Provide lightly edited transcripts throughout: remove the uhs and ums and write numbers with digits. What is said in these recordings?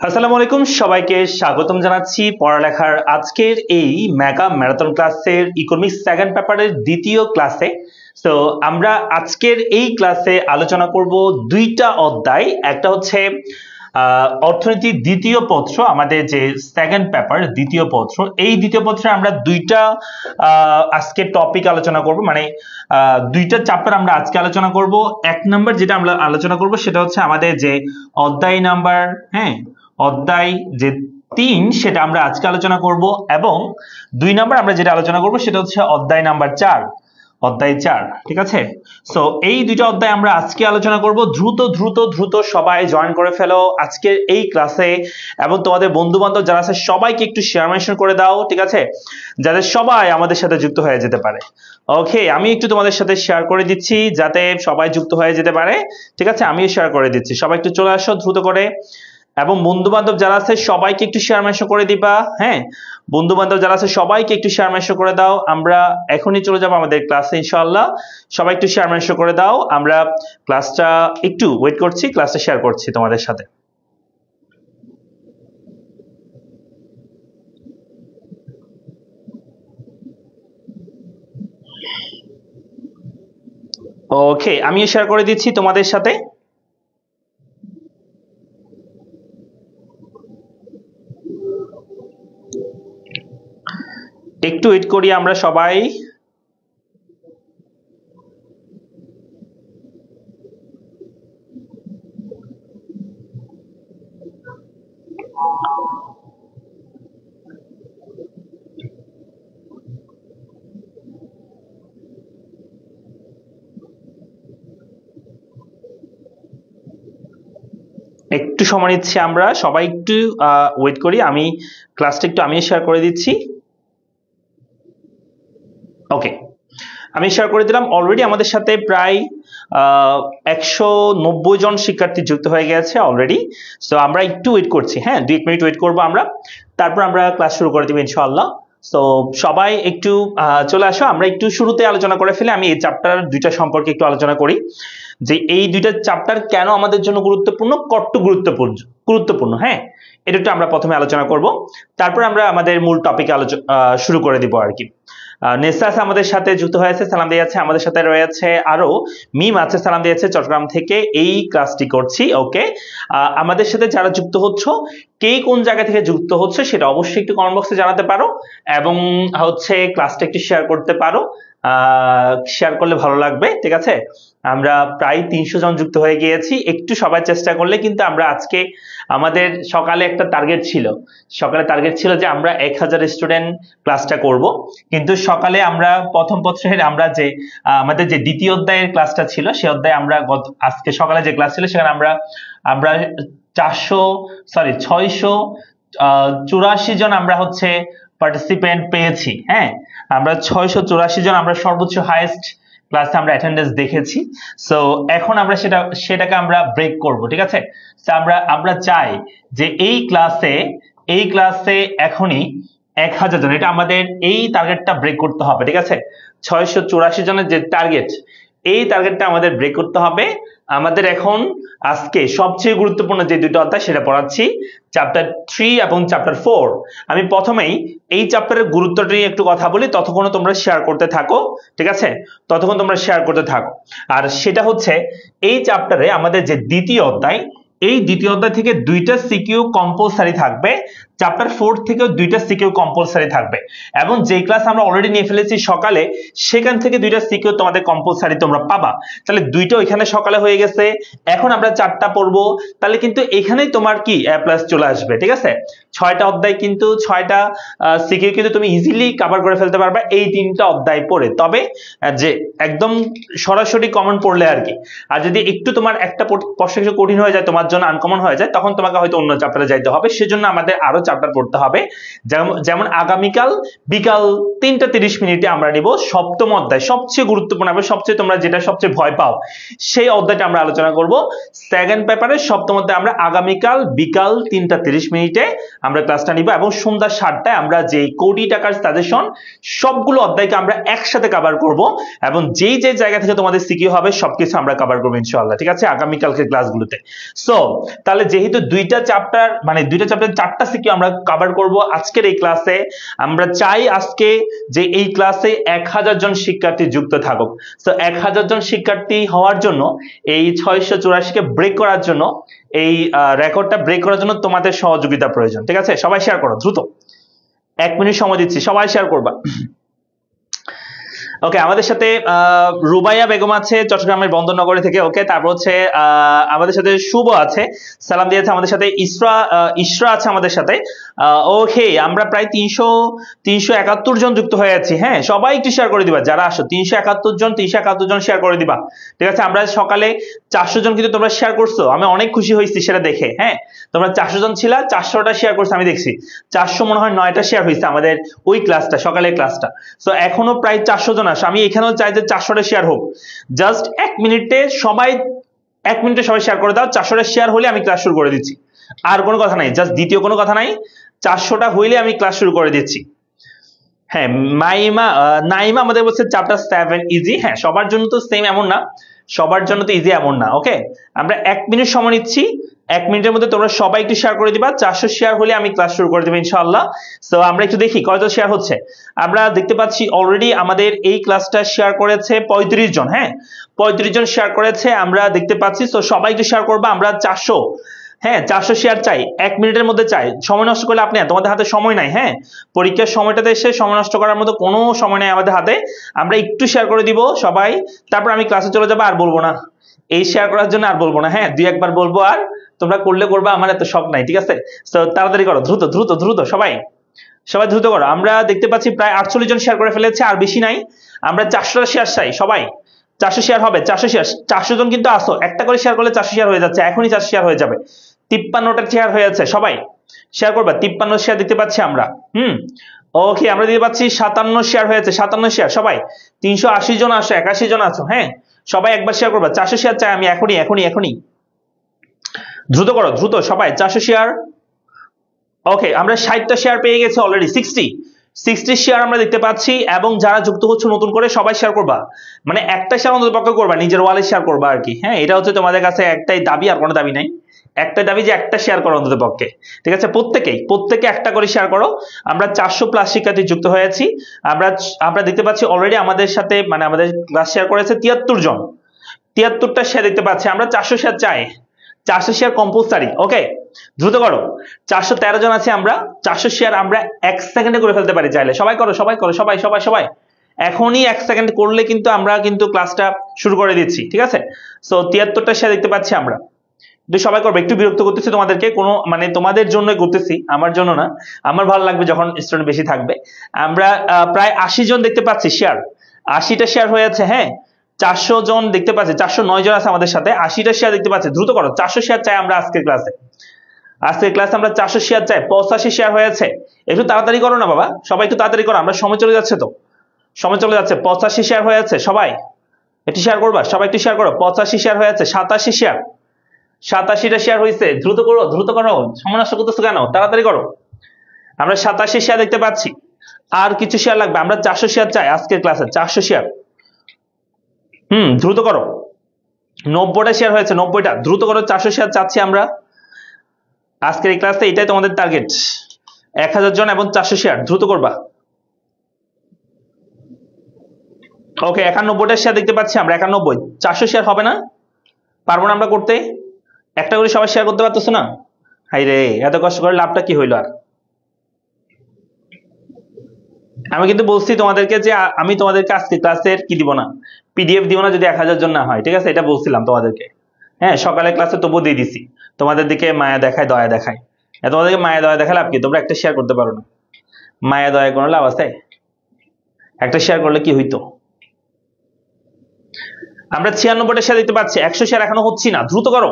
আসসালামু আলাইকুম, সবাইকে স্বাগতম জানাচ্ছি পড়ালেখার আজকের এই মেগা ম্যারাথন ক্লাসের ইকোনমিক্স সেকেন্ড পেপারের দ্বিতীয় ক্লাসে। তো আমরা আজকের এই ক্লাসে আলোচনা করব দুইটা অধ্যায়। একটা হচ্ছে অর্থনীতির দ্বিতীয় পত্র, আমাদের যে সেকেন্ড পেপার দ্বিতীয় পত্র, এই দ্বিতীয় পত্রে আমরা দুইটা আজকে টপিক আলোচনা করব, মানে দুইটা চ্যাপ্টার আমরা আজকে আলোচনা করব। এক নাম্বার যেটা আমরা আলোচনা করব সেটা হচ্ছে আমাদের যে অধ্যায় নাম্বার অধ্যায় যে 3 সেটা আমরা আজকে আলোচনা করব, এবং 2 নাম্বার আমরা যেটা আলোচনা করব সেটা হচ্ছে অধ্যায় নাম্বার 4, অধ্যায় 4। ঠিক আছে, সো এই দুইটা অধ্যায় আমরা আজকে আলোচনা করব। দ্রুত দ্রুত দ্রুত সবাই জয়েন করে ফেলো আজকের এই ক্লাসে, এবং তোমাদের বন্ধু বান্ধব যারা আছে সবাইকে একটু শেয়ার মেনশন করে দাও, ঠিক আছে, যাতে সবাই আমাদের সাথে যুক্ত হয়ে যেতে পারে। ওকে, আমি একটু তোমাদের সাথে শেয়ার করে দিচ্ছি যাতে সবাই যুক্ত হয়ে যেতে পারে। ঠিক আছে, আমিও শেয়ার করে দিচ্ছি, সবাই একটু চলে আসো দ্রুত করে, এবং বন্ধু বান্ধব যারা আছে সবাইকে একটু শেয়ার মেনশন করে দিবা। বন্ধু বান্ধব যারা আছে সবাইকে একটু শেয়ার মেনশন করে দাও। আমরা এখনই চলে যাব আমাদের ক্লাসে ইনশাআল্লাহ। সবাই একটু শেয়ার মেনশন করে দাও, আমরা ক্লাসটা একটু ওয়েট করছি, ক্লাসটা শেয়ার করছি তোমাদের সাথে। ওকে, আমিও শেয়ার করে দিচ্ছি তোমাদের সাথে। একটু ওয়েট করি আমরা সবাই। একটু সময় নিচ্ছি আমরা সবাই, একটু ওয়েট করি। আমি ক্লাসটা একটু আমি শেয়ার করে দিচ্ছি। ওকে, আমি শেয়ার করে দিলাম। অলরেডি আমাদের সাথে প্রায় 190 জন শিক্ষার্থী যুক্ত হয়ে গেছে অলরেডি। সো আমরা একটু ওয়েট করছি, 2-1 মিনিট ওয়েট করবো আমরা, তারপর আমরা ক্লাস শুরু করে দিব ইনশাআল্লাহ। সো সবাই একটু চলে আসো, আমরা একটু শুরুতে আলোচনা করে ফেলে আমি এই চ্যাপ্টার দুইটা সম্পর্কে একটু আলোচনা করি, যে এই দুইটা চ্যাপ্টার কেন আমাদের জন্য গুরুত্বপূর্ণ, কত গুরুত্বপূর্ণ। এটা একটু আমরা প্রথমে আলোচনা করব, তারপর আমরা আমাদের মূল টপিকে শুরু করে দিব আর কি। নেসাস আমাদের সাথে যুক্ত হয়েছে, সালাম দিয়েছে। আমাদের সাথে রয়েছে আরো মিম আছে, সালাম দিয়েছে চট্টগ্রাম থেকে, এই ক্লাসটি করছি। ওকে, আমাদের সাথে যারা যুক্ত হচ্ছ, কে কোন জায়গা থেকে যুক্ত হচ্ছে সেটা অবশ্যই একটু কমেন্ট বক্সে জানাতে পারো, এবং হচ্ছে ক্লাসটা একটু শেয়ার করতে পারো। শেয়ার করলে ভালো লাগবে। ঠিক আছে, আমরা প্রায় 300 জন যুক্ত হয়ে গিয়েছি। একটু সবাই চেষ্টা করলে কিন্তু আমরা আজকে, আমাদের সকালে একটা টার্গেট ছিল, যে আমরা 1000 স্টুডেন্ট ক্লাসটা করব, কিন্তু সকালে আমরা প্রথম পত্রের আমরা যে আমাদের যে দ্বিতীয় অধ্যায়ের ক্লাসটা ছিল, সেই অধ্যায়ে আমরা আজকে সকালে যে ক্লাস ছিল সেখানে আমরা 684 জন আমরা হচ্ছে পার্টিসিপেন্ট পেয়েছি। আমরা 684 জন, আমরা সর্বোচ্চ হাইয়েস্ট ক্লাসে আমরা অ্যাটেন্ডেন্স দেখেছি। সো এখন আমরা সেটাকে আমরা ব্রেক করব। ঠিক আছে, সো আমরা চাই যে এই ক্লাসে এখনই 1000 জন, এটা আমাদের এই টার্গেটটা ব্রেক করতে হবে। ঠিক আছে, 684 জনের যে টার্গেট, এই টার্গেটটা আমাদের ব্রেক করতে হবে। আমাদের এখন আজকে সবচেয়ে গুরুত্বপূর্ণ যে দুটো অধ্যায় সেটা পড়াচ্ছি, চ্যাপ্টার 3 এবং চ্যাপ্টার 4। আমি প্রথমেই এই চ্যাপ্টারের গুরুত্বটা নিয়ে একটু কথা বলি, ততক্ষণ তোমরা শেয়ার করতে থাকো। ঠিক আছে, ততক্ষণ তোমরা শেয়ার করতে থাকো। আর সেটা হচ্ছে এই চ্যাপ্টারে আমাদের যে দ্বিতীয় অধ্যায়, এই দ্বিতীয় অধ্যায় থেকে 2টা সিকিউ কম্পালসারি থাকবে, চ্যাপ্টার 4 থেকেও 2টা সিকিউ কম্পালসারি থাকবে, এবং যে ক্লাস আমরা অলরেডি নিয়ে ফেলেছি সকালে, সেখান থেকে 2টা সিকিউ তোমাদের কম্পালসারি তোমরা পাবা। তাহলে 2টা ওইখানে সকালে হয়ে গেছে, এখন আমরা 4টা পড়বো, তাহলে কিন্তু এখানেই তোমার কি A+ চলে আসবে। ঠিক আছে, 6টা অধ্যায় কিন্তু 6টা সিকিউ কিন্তু তুমি ইজিলি কভার করে ফেলতে পারবে এই 3টা অধ্যায় পড়ে। তবে যে একদম সরাসরি কমন পড়লে আর কি, আর যদি একটু তোমার একটা প্রশ্ন একটু কঠিন হয়ে যায়, তোমার জন্য আনকমন হয়ে যায়, তখন তোমাকে হয়তো অন্য চ্যাপ্টারে যাইতে হবে। সেজন্য আমাদের আরো চ্যাপ্টার পড়তে হবে। যেমন আগামীকাল বিকাল 3:30 আমরা নিব সপ্তম অধ্যায়, সবচেয়ে গুরুত্বপূর্ণ হবে, সবচেয়ে তোমরা যেটা সবচেয়ে ভয় পাও সেই অধ্যায়টা আমরা আলোচনা করব। সেকেন্ড পেপারের সপ্তম অধ্যায় আমরা আগামীকাল বিকাল 3:30 আমরা ক্লাসটা নিব এবং সন্ধ্যা 7টায় আমরা যে কোটি টাকার সাজেশন সবগুলো অধ্যায়কে আমরা একসাথে কভার করব এবং যেই যে জায়গা থেকে তোমাদের সিকিউ হবে সবকিছু আমরা কভার করব ইনশাআল্লাহ, ঠিক আছে, আগামীকালকের ক্লাসগুলোতে। সো তাহলে যেহেতু দুইটা চ্যাপ্টার 4টা সিকিউ আমরা কভার করব আজকের এই ক্লাসে, আমরা চাই আজকে যে এই ক্লাসে 1000 জন শিক্ষার্থী যুক্ত থাকুক। সো 1000 জন শিক্ষার্থী হওয়ার জন্য, এই 684 কে ব্রেক করার জন্য, এই রেকর্ডটা ব্রেক করার জন্য তোমাদের সহযোগিতা প্রয়োজন, ঠিক আছে? সবাই শেয়ার করো দ্রুত, 1 মিনিট সময় দিচ্ছি, সবাই শেয়ার করবা। ওকে, আমাদের সাথে রুবাইয়া বেগম আছে চট্টগ্রামের বন্দরনগরী থেকে। ওকে, তারপর হচ্ছে আমাদের সাথে শুভ আছে, সালাম দিয়েছে। আমাদের সাথে ইসরা আছে আমাদের সাথে। ওকে, আমরা প্রায় 371 জন যুক্ত হয়ে আছি। হ্যাঁ, সবাই একটু শেয়ার করে দিবা যারা আসো, 371 জন শেয়ার করে দিবা, ঠিক আছে? আমরা সকালে 400 জন কিন্তু তোমরা শেয়ার করছো, আমি অনেক খুশি হয়েছি সেটা দেখে। হ্যাঁ, তোমরা 400 জন ছিলা, 400টা শেয়ার করছো, আমি দেখছি 400 মনে হয় 9টা শেয়ার হয়েছে আমাদের ওই ক্লাসটা, সকালের ক্লাসটা। সো এখনো প্রায় 400 জন আসে, আমি এখানেও চাই যে 400টা শেয়ার হোক। জাস্ট 1 মিনিটে সবাই শেয়ার করে দাও। 400টা শেয়ার হলে আমি ক্লাস শুরু করে দিচ্ছি, আর কোনো কথা নাই, জাস্ট দ্বিতীয় কোনো কথা নাই, 400টা হইলে আমি ক্লাস শুরু করে দিচ্ছি। হ্যাঁ, নাইমা আমাদের বলছে চ্যাপ্টার 7 ইজি। হ্যাঁ, সবার জন্য তো সেম এমন না, সবার জন্য তো ইজি এমন না। ওকে, আমরা 1 মিনিট সময় নিচ্ছি, 1 মিনিটের মধ্যে তোমরা সবাই একটু শেয়ার করে দিবা। 400 শেয়ার হলে আমি ক্লাস শুরু করে দেবো ইনশাআল্লাহ। সো আমরা একটু দেখি কত শেয়ার হচ্ছে। আমরা দেখতে পাচ্ছি অলরেডি আমাদের এই ক্লাসটা শেয়ার করেছে 35 জন। হ্যাঁ, 35 জন শেয়ার করেছে আমরা দেখতে পাচ্ছি। সো সবাই একটু শেয়ার করবা, আমরা 400, হ্যাঁ 400 শেয়ার চাই, 1 মিনিটের মধ্যে চাই। সময় নষ্ট করলে আপনি, তোমাদের হাতে সময় নাই। হ্যাঁ, পরীক্ষার সময়টাতে এসে সময় নষ্ট করার মতো কোনো সময় নাই আমাদের হাতে। আমরা একটু শেয়ার করে দিব সবাই, তারপর আমি ক্লাসে চলে যাবো, আর বলবো না এই শেয়ার করার জন্য, আর বলবো না। হ্যাঁ, 2-1 বার বলবো, আর তোমরা করলে করবা, আমার এত শখ নাই, ঠিক আছে? তো তাড়াতাড়ি করো, দ্রুত দ্রুত দ্রুত, সবাই দ্রুত করো। আমরা দেখতে পাচ্ছি প্রায় 48 জন শেয়ার করে ফেলেছে, আর বেশি নাই। আমরা 400 শেয়ার চাই, সবাই 400 শেয়ার হবে, 400 জন কিন্তু আসো, একটা করে শেয়ার করলে 400 শেয়ার হয়ে যাচ্ছে, এখনই 400 শেয়ার হয়ে যাবে। 53টা শেয়ার হয়ে যাচ্ছে, সবাই শেয়ার করবা। 53 শেয়ার দেখতে পাচ্ছি আমরা। ওকে, আমরা দিতে পাচ্ছি 57 শেয়ার হয়েছে, 57 শেয়ার, সবাই 380 জন আসো, 81 জন আছো। হ্যাঁ, সবাই একবার শেয়ার করবা। 400 শেয়ার চাই আমি, এখনই দ্রুত করো, দ্রুত সবাই 400 শেয়ার। ওকে, আমরা 60টা শেয়ার পেয়ে গেছি অলরেডি, 60 শেয়ার আমরা দেখতে পাচ্ছি। এবং যারা যুক্ত হচ্ছে নতুন করে, সবাই শেয়ার করবা, মানে একটা শেয়ার অন্তত পক্ষে করবা, নিজের ওয়ালে শেয়ার করবা আর কি। হ্যাঁ, এটা হচ্ছে তোমাদের কাছে একটাই দাবি, আর কোনো দাবি নাই, একটা দাবি যে একটা শেয়ার করো অন্তত পক্ষে, ঠিক আছে? প্রত্যেকে একটা করে শেয়ার করো। আমরা 400+ শিক্ষার্থী যুক্ত হয়েছি। আমরা দেখতে পাচ্ছি অলরেডি আমাদের সাথে, মানে আমাদের ক্লাস শেয়ার করেছে 73 জন, 73টা শেয়ার দেখতে পাচ্ছি আমরা। 400 শেয়ার চাই, 400 শেয়ার কম্পালসারি। ওকে, দ্রুত করো। 413 জন আছে আমরা, 400 শেয়ার আমরা 1 সেকেন্ডে করে ফেলতে পারি চাইলে। সবাই করো, সবাই এখনই 1 সেকেন্ড করলে কিন্তু আমরা কিন্তু ক্লাসটা শুরু করে দিচ্ছি, ঠিক আছে? সো 73টা শেয়ার দেখতে পাচ্ছি আমরা, সবাই করবে। একটু বিরক্ত করতেছি তোমাদেরকে, কোনো মানে তোমাদের জন্য করতেছি, আমার জন্য না। আমার ভালো লাগবে যখন স্টুডেন্ট বেশি থাকবে। আমরা প্রায় 80 জন দেখতে পাচ্ছি শেয়ার, 80টা শেয়ার হয়েছে। হ্যাঁ, 400 জন দেখতে পাচ্ছি, 409 জন আছে আমাদের সাথে, 80টা শেয়ার দেখতে পাচ্ছি। দ্রুত করো, 400 শেয়ার চাই আমরা আজকের ক্লাসে আমরা 400 শেয়ার চাই। 85 শেয়ার হয়েছে, একটু তাড়াতাড়ি করো না বাবা, সবাই একটু তাড়াতাড়ি করো, আমরা সময় চলে যাচ্ছে তো, সময় চলে যাচ্ছে। 85 শেয়ার হয়েছে, সবাই একটু শেয়ার করবা, সবাই একটু শেয়ার করো। 85 শেয়ার হয়েছে, 87 শেয়ার, 87টা শেয়ার হয়েছে। দ্রুত করো, সময় নষ্ট করতেছো কেন, তাড়াতাড়ি করো। আমরা 87 শেয়ার দেখতে পাচ্ছি, আর কিছু শেয়ার লাগবে। আমরা 400 শেয়ার চাই আজকের ক্লাসে, 400 শেয়ার। দ্রুত করো। 90টা শেয়ার হয়েছে, 90টা, দ্রুত করো। 400 শেয়ার চাচ্ছি আমরা আজকের এই ক্লাসে, এটাই তোমাদের টার্গেট, 1000 জন এবং 400 শেয়ার, দ্রুত করবা। ওকে, 91টা শেয়ার দেখতে পাচ্ছি আমরা, 91। 400 শেয়ার হবে না, পারবো না আমরা করতে? একটা করে সবাই শেয়ার করতে পারতেছো না? হাই রে, এত কষ্ট করে লাভটা কি হইলো? আর আমি কিন্তু বলছি তোমাদেরকে যে আমি তোমাদেরকে আজকে ক্লাসের কি দিব না, পিডিএফ দিব না যদি 1000 জন না হয়, ঠিক আছে? এটা বলছিলাম তোমাদেরকে। হ্যাঁ, সকালে ক্লাসে তবুও দিয়ে দিছি, তোমাদের দিকে মায়া দেখায়, দয়া দেখায়। তোমাদেরকে মায়া দয়া দেখালে লাভ কি? তোমরা একটা শেয়ার করতে পারো না, মায়া দয়া কোনো লাভ আছে? একটা শেয়ার করলে কি হইতো? আমরা 96টা শেয়ার দেখতে পাচ্ছি, 100 শেয়ার এখনো হচ্ছি না, দ্রুত করো।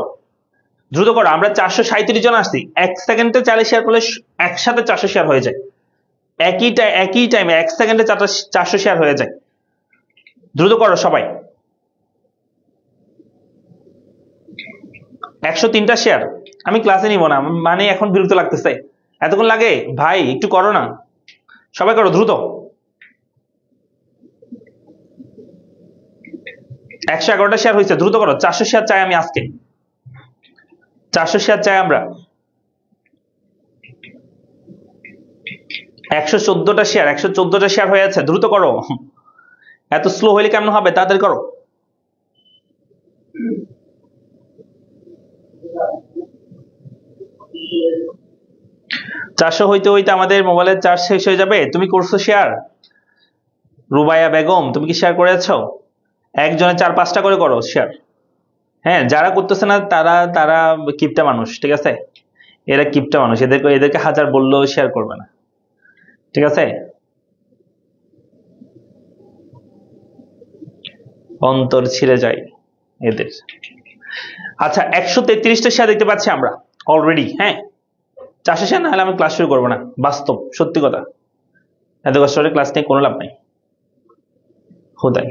দ্রুত করো, আমরা 437 জন আসছি, 1 সেকেন্ডে চাইলে শেয়ার করলে একসাথে 400 শেয়ার হয়ে যায়, একই টাইমে 1 সেকেন্ডে 400 শেয়ার হয়ে যায়। দ্রুত করো সবাই। 103টা শেয়ার। আমি ক্লাসে নিব না, মানে এখন বিরক্ত লাগতেছে, এতক্ষণ লাগে ভাই, একটু করো না, সবাই করো দ্রুত। 111টা শেয়ার হয়েছে, দ্রুত করো। 400 শেয়ার চাই আমি আজকে, 400 শেয়ার চাই আমরা। 114টা শেয়ার, 114টা শেয়ার হয়ে আছে, দ্রুত করো। এত স্লো হইলে কেমন হবে, তাড়াতাড়ি করো। চারশো হইতে হইতে আমাদের মোবাইলের চার্জ শেষ হয়ে যাবে। তুমি করছো শেয়ার? রুবাইয়া বেগম, তুমি কি শেয়ার করেছো? একজনে 4-5টা করে করো শেয়ার। হ্যাঁ, যারা করতেছে না তারা তারা কিপটা মানুষ, ঠিক আছে, এরা কিপটা মানুষ, এদেরকে হাজার বললেও শেয়ার করবে না, ঠিক আছে। অন্তর ছিঁড়ে যায় এদের। আচ্ছা, 133টা শেয়ার দেখতে পাচ্ছি আমরা অলরেডি। হ্যাঁ, 400 শেয়ার না হলে আমি ক্লাস শুরু করবো না, বাস্তব সত্যি কথা। এত কষ্ট করে ক্লাস নিয়ে কোনো লাভ নাই, খোদাই,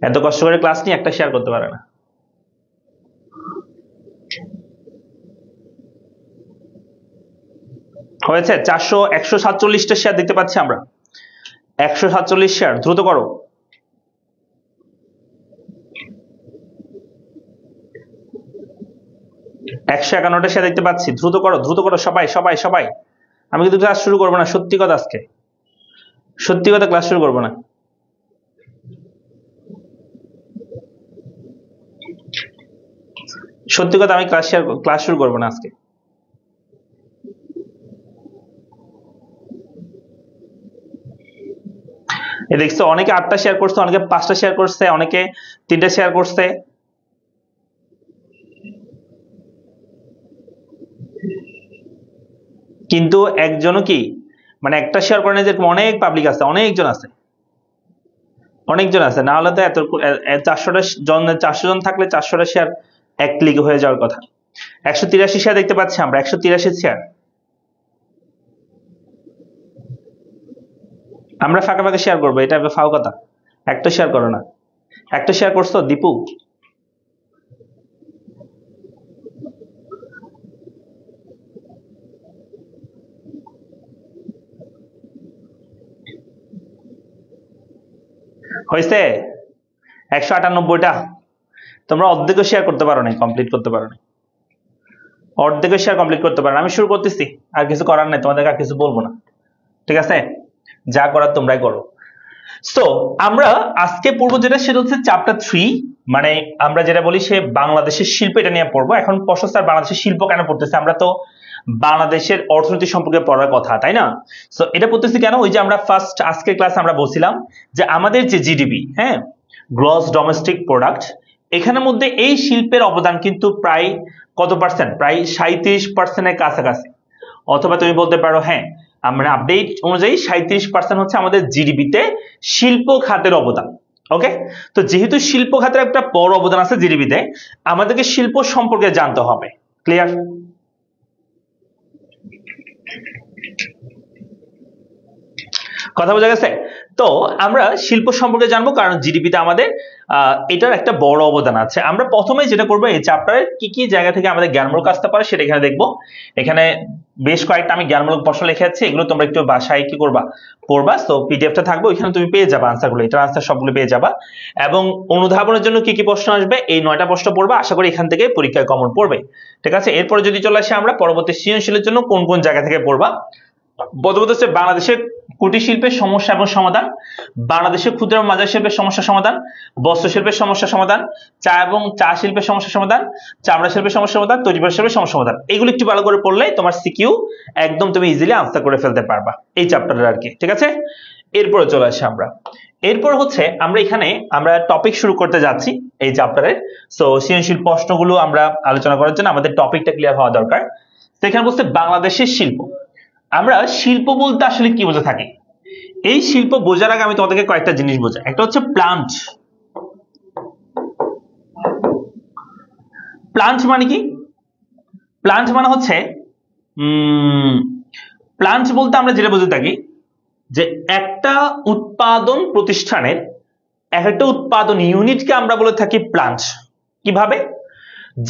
এত কষ্ট করে ক্লাস নিয়ে একটা শেয়ার করতে পারে না। হয়েছে 147টা শেয়ার দেখতে পাচ্ছি আমরা, 147 শেয়ার, দ্রুত করো। একশো 51টা শেয়ার দেখতে পাচ্ছি, দ্রুত করো, দ্রুত করো সবাই সবাই সবাই। আমি কিন্তু ক্লাস শুরু করবো না, সত্যি কথা, আজকে সত্যি কথা ক্লাস শুরু করবো না। সত্যি কথা, আমি ক্লাস শুরু করবো না আজকে। এ দেখছো, অনেকে 8টা শেয়ার করছে, অনেকে 5টা শেয়ার করছে, অনেকে 3টা শেয়ার করছে। কিন্তু একজনও কি, মানে একটা শেয়ার করে না, যেরকম অনেক পাবলিক আছে, অনেকজন আছে, অনেকজন আছে, না হলে তো এত 400 জন থাকলে 400টা শেয়ার এক ক্লিকে হয়ে যাওয়ার কথা। 183 শেয়ার দেখতে পাচ্ছি আমরা, 183 শেয়ার। আমরা ফাঁকা ফাঁকা শেয়ার করবো, এটা ফাও কথা, একটা শেয়ার করো না। একটা শেয়ার করছো দীপু? হয়েছে 198টা। তোমরা অর্ধেকও শেয়ার করতে পারো না, কমপ্লিট করতে পারো না, অর্ধেকও শেয়ার কমপ্লিট করতে পারো না। আমি শুরু করতেছি, আর কিছু করার নাই, তোমাদেরকে আর কিছু বলবো না, ঠিক আছে, যা করার তোমরাই করো। সো আমরা আজকে পড়বো যেটা, সেটা হচ্ছে চ্যাপ্টার 3, মানে আমরা যেটা বলি সে বাংলাদেশের শিল্প, এটা নিয়ে পড়বো। এখন প্রশ্ন, স্যার বাংলাদেশের শিল্প কেন পড়তেছে? আমরা তো বাংলাদেশের অর্থনীতি সম্পর্কে পড়ার কথা, তাই না? সো এটা পড়তেছি কেন? ওই যে আমরা ফার্স্ট আজকের ক্লাসে আমরা বলছিলাম যে আমাদের যে জিডিপি, হ্যাঁ, গ্রস ডোমেস্টিক প্রোডাক্ট, এখানের মধ্যে এই শিল্পের অবদান কিন্তু প্রায় কত পার্সেন্ট? প্রায় 37%-এর কাছাকাছি। অথবা তুমি বলতে পারো, হ্যাঁ, আমরা আপডেট অনুযায়ী 37% হচ্ছে আমাদের জিডিপিতে শিল্প খাতের অবদান। ওকে, তো যেহেতু শিল্প খাতের একটা বড় অবদান আছে জিডিপিতে, আমাদেরকে শিল্প সম্পর্কে জানতে হবে। ক্লিয়ার? কথা বোঝা গেছে? তো আমরা শিল্প সম্পর্কে জানবো, কারণ জিডিপিতে আমাদের এটার একটা বড় অবদান আছে। আমরা প্রথমে যেটা করবো, এই চ্যাপ্টারের কি কি জায়গা থেকে আমাদের জ্ঞানমূলক আসতে পারে সেটা এখানে দেখবো। এখানে বেশ কয়েকটা আমি জ্ঞানমূলক প্রশ্ন লিখে আছি, এগুলো তোমরা একটু বাসায় কি করবা, পড়বা। তো পিডিএফটা থাকবে, ওইখানে তুমি পেয়ে যাবা আনসারগুলো, এটার আনসার সবগুলো পেয়ে যাবা। এবং অনুধাবনের জন্য কি কি প্রশ্ন আসবে, এই 9টা প্রশ্ন পড়বা, আশা করি এখান থেকে পরীক্ষায় কমন পড়বে, ঠিক আছে। এরপরে যদি চলে আসে আমরা পরবর্তী সৃজনশীলের জন্য কোন কোন জায়গা থেকে পড়বা। প্রথমত হচ্ছে বাংলাদেশের কুটির শিল্পের সমস্যা এবং সমাধান, বাংলাদেশের ক্ষুদ্র এবং মাঝারি শিল্পের সমস্যা সমাধান, বস্ত্র শিল্পের সমস্যা সমাধান, চা এবং চা শিল্পের সমস্যা সমাধান, চামড়া শিল্পের সমস্যা সমাধান, তৈরি পোশাক শিল্পের সমস্যা সমাধান। এগুলো একটু ভালো করে পড়লে তোমার সিকিউ একদম তুমি ইজিলি আনসার করে ফেলতে পারবা এই চ্যাপ্টারের আর কি, ঠিক আছে। এরপরে চলে আসি আমরা, এরপর হচ্ছে আমরা এখানে আমরা টপিক শুরু করতে যাচ্ছি এই চ্যাপ্টারের। সো সৃজনশীল প্রশ্নগুলো আমরা আলোচনা করার জন্য আমাদের টপিকটা ক্লিয়ার হওয়া দরকার। তো এখানে বলছে বাংলাদেশের শিল্প। আমরা শিল্প বলতে আসলে কি বোঝা থাকে? এই শিল্প বোঝার আগে আমি তোমাদেরকে কয়েকটা জিনিস বোঝাই। একটা হচ্ছে প্লান্ট। প্লান্ট মানে কি? প্লান্ট মানে হচ্ছে প্লান্ট বলতে আমরা যেটা বুঝে থাকি যে একটা উৎপাদন প্রতিষ্ঠানের একটা উৎপাদন ইউনিটকে আমরা বলে থাকি প্লান্ট। কিভাবে?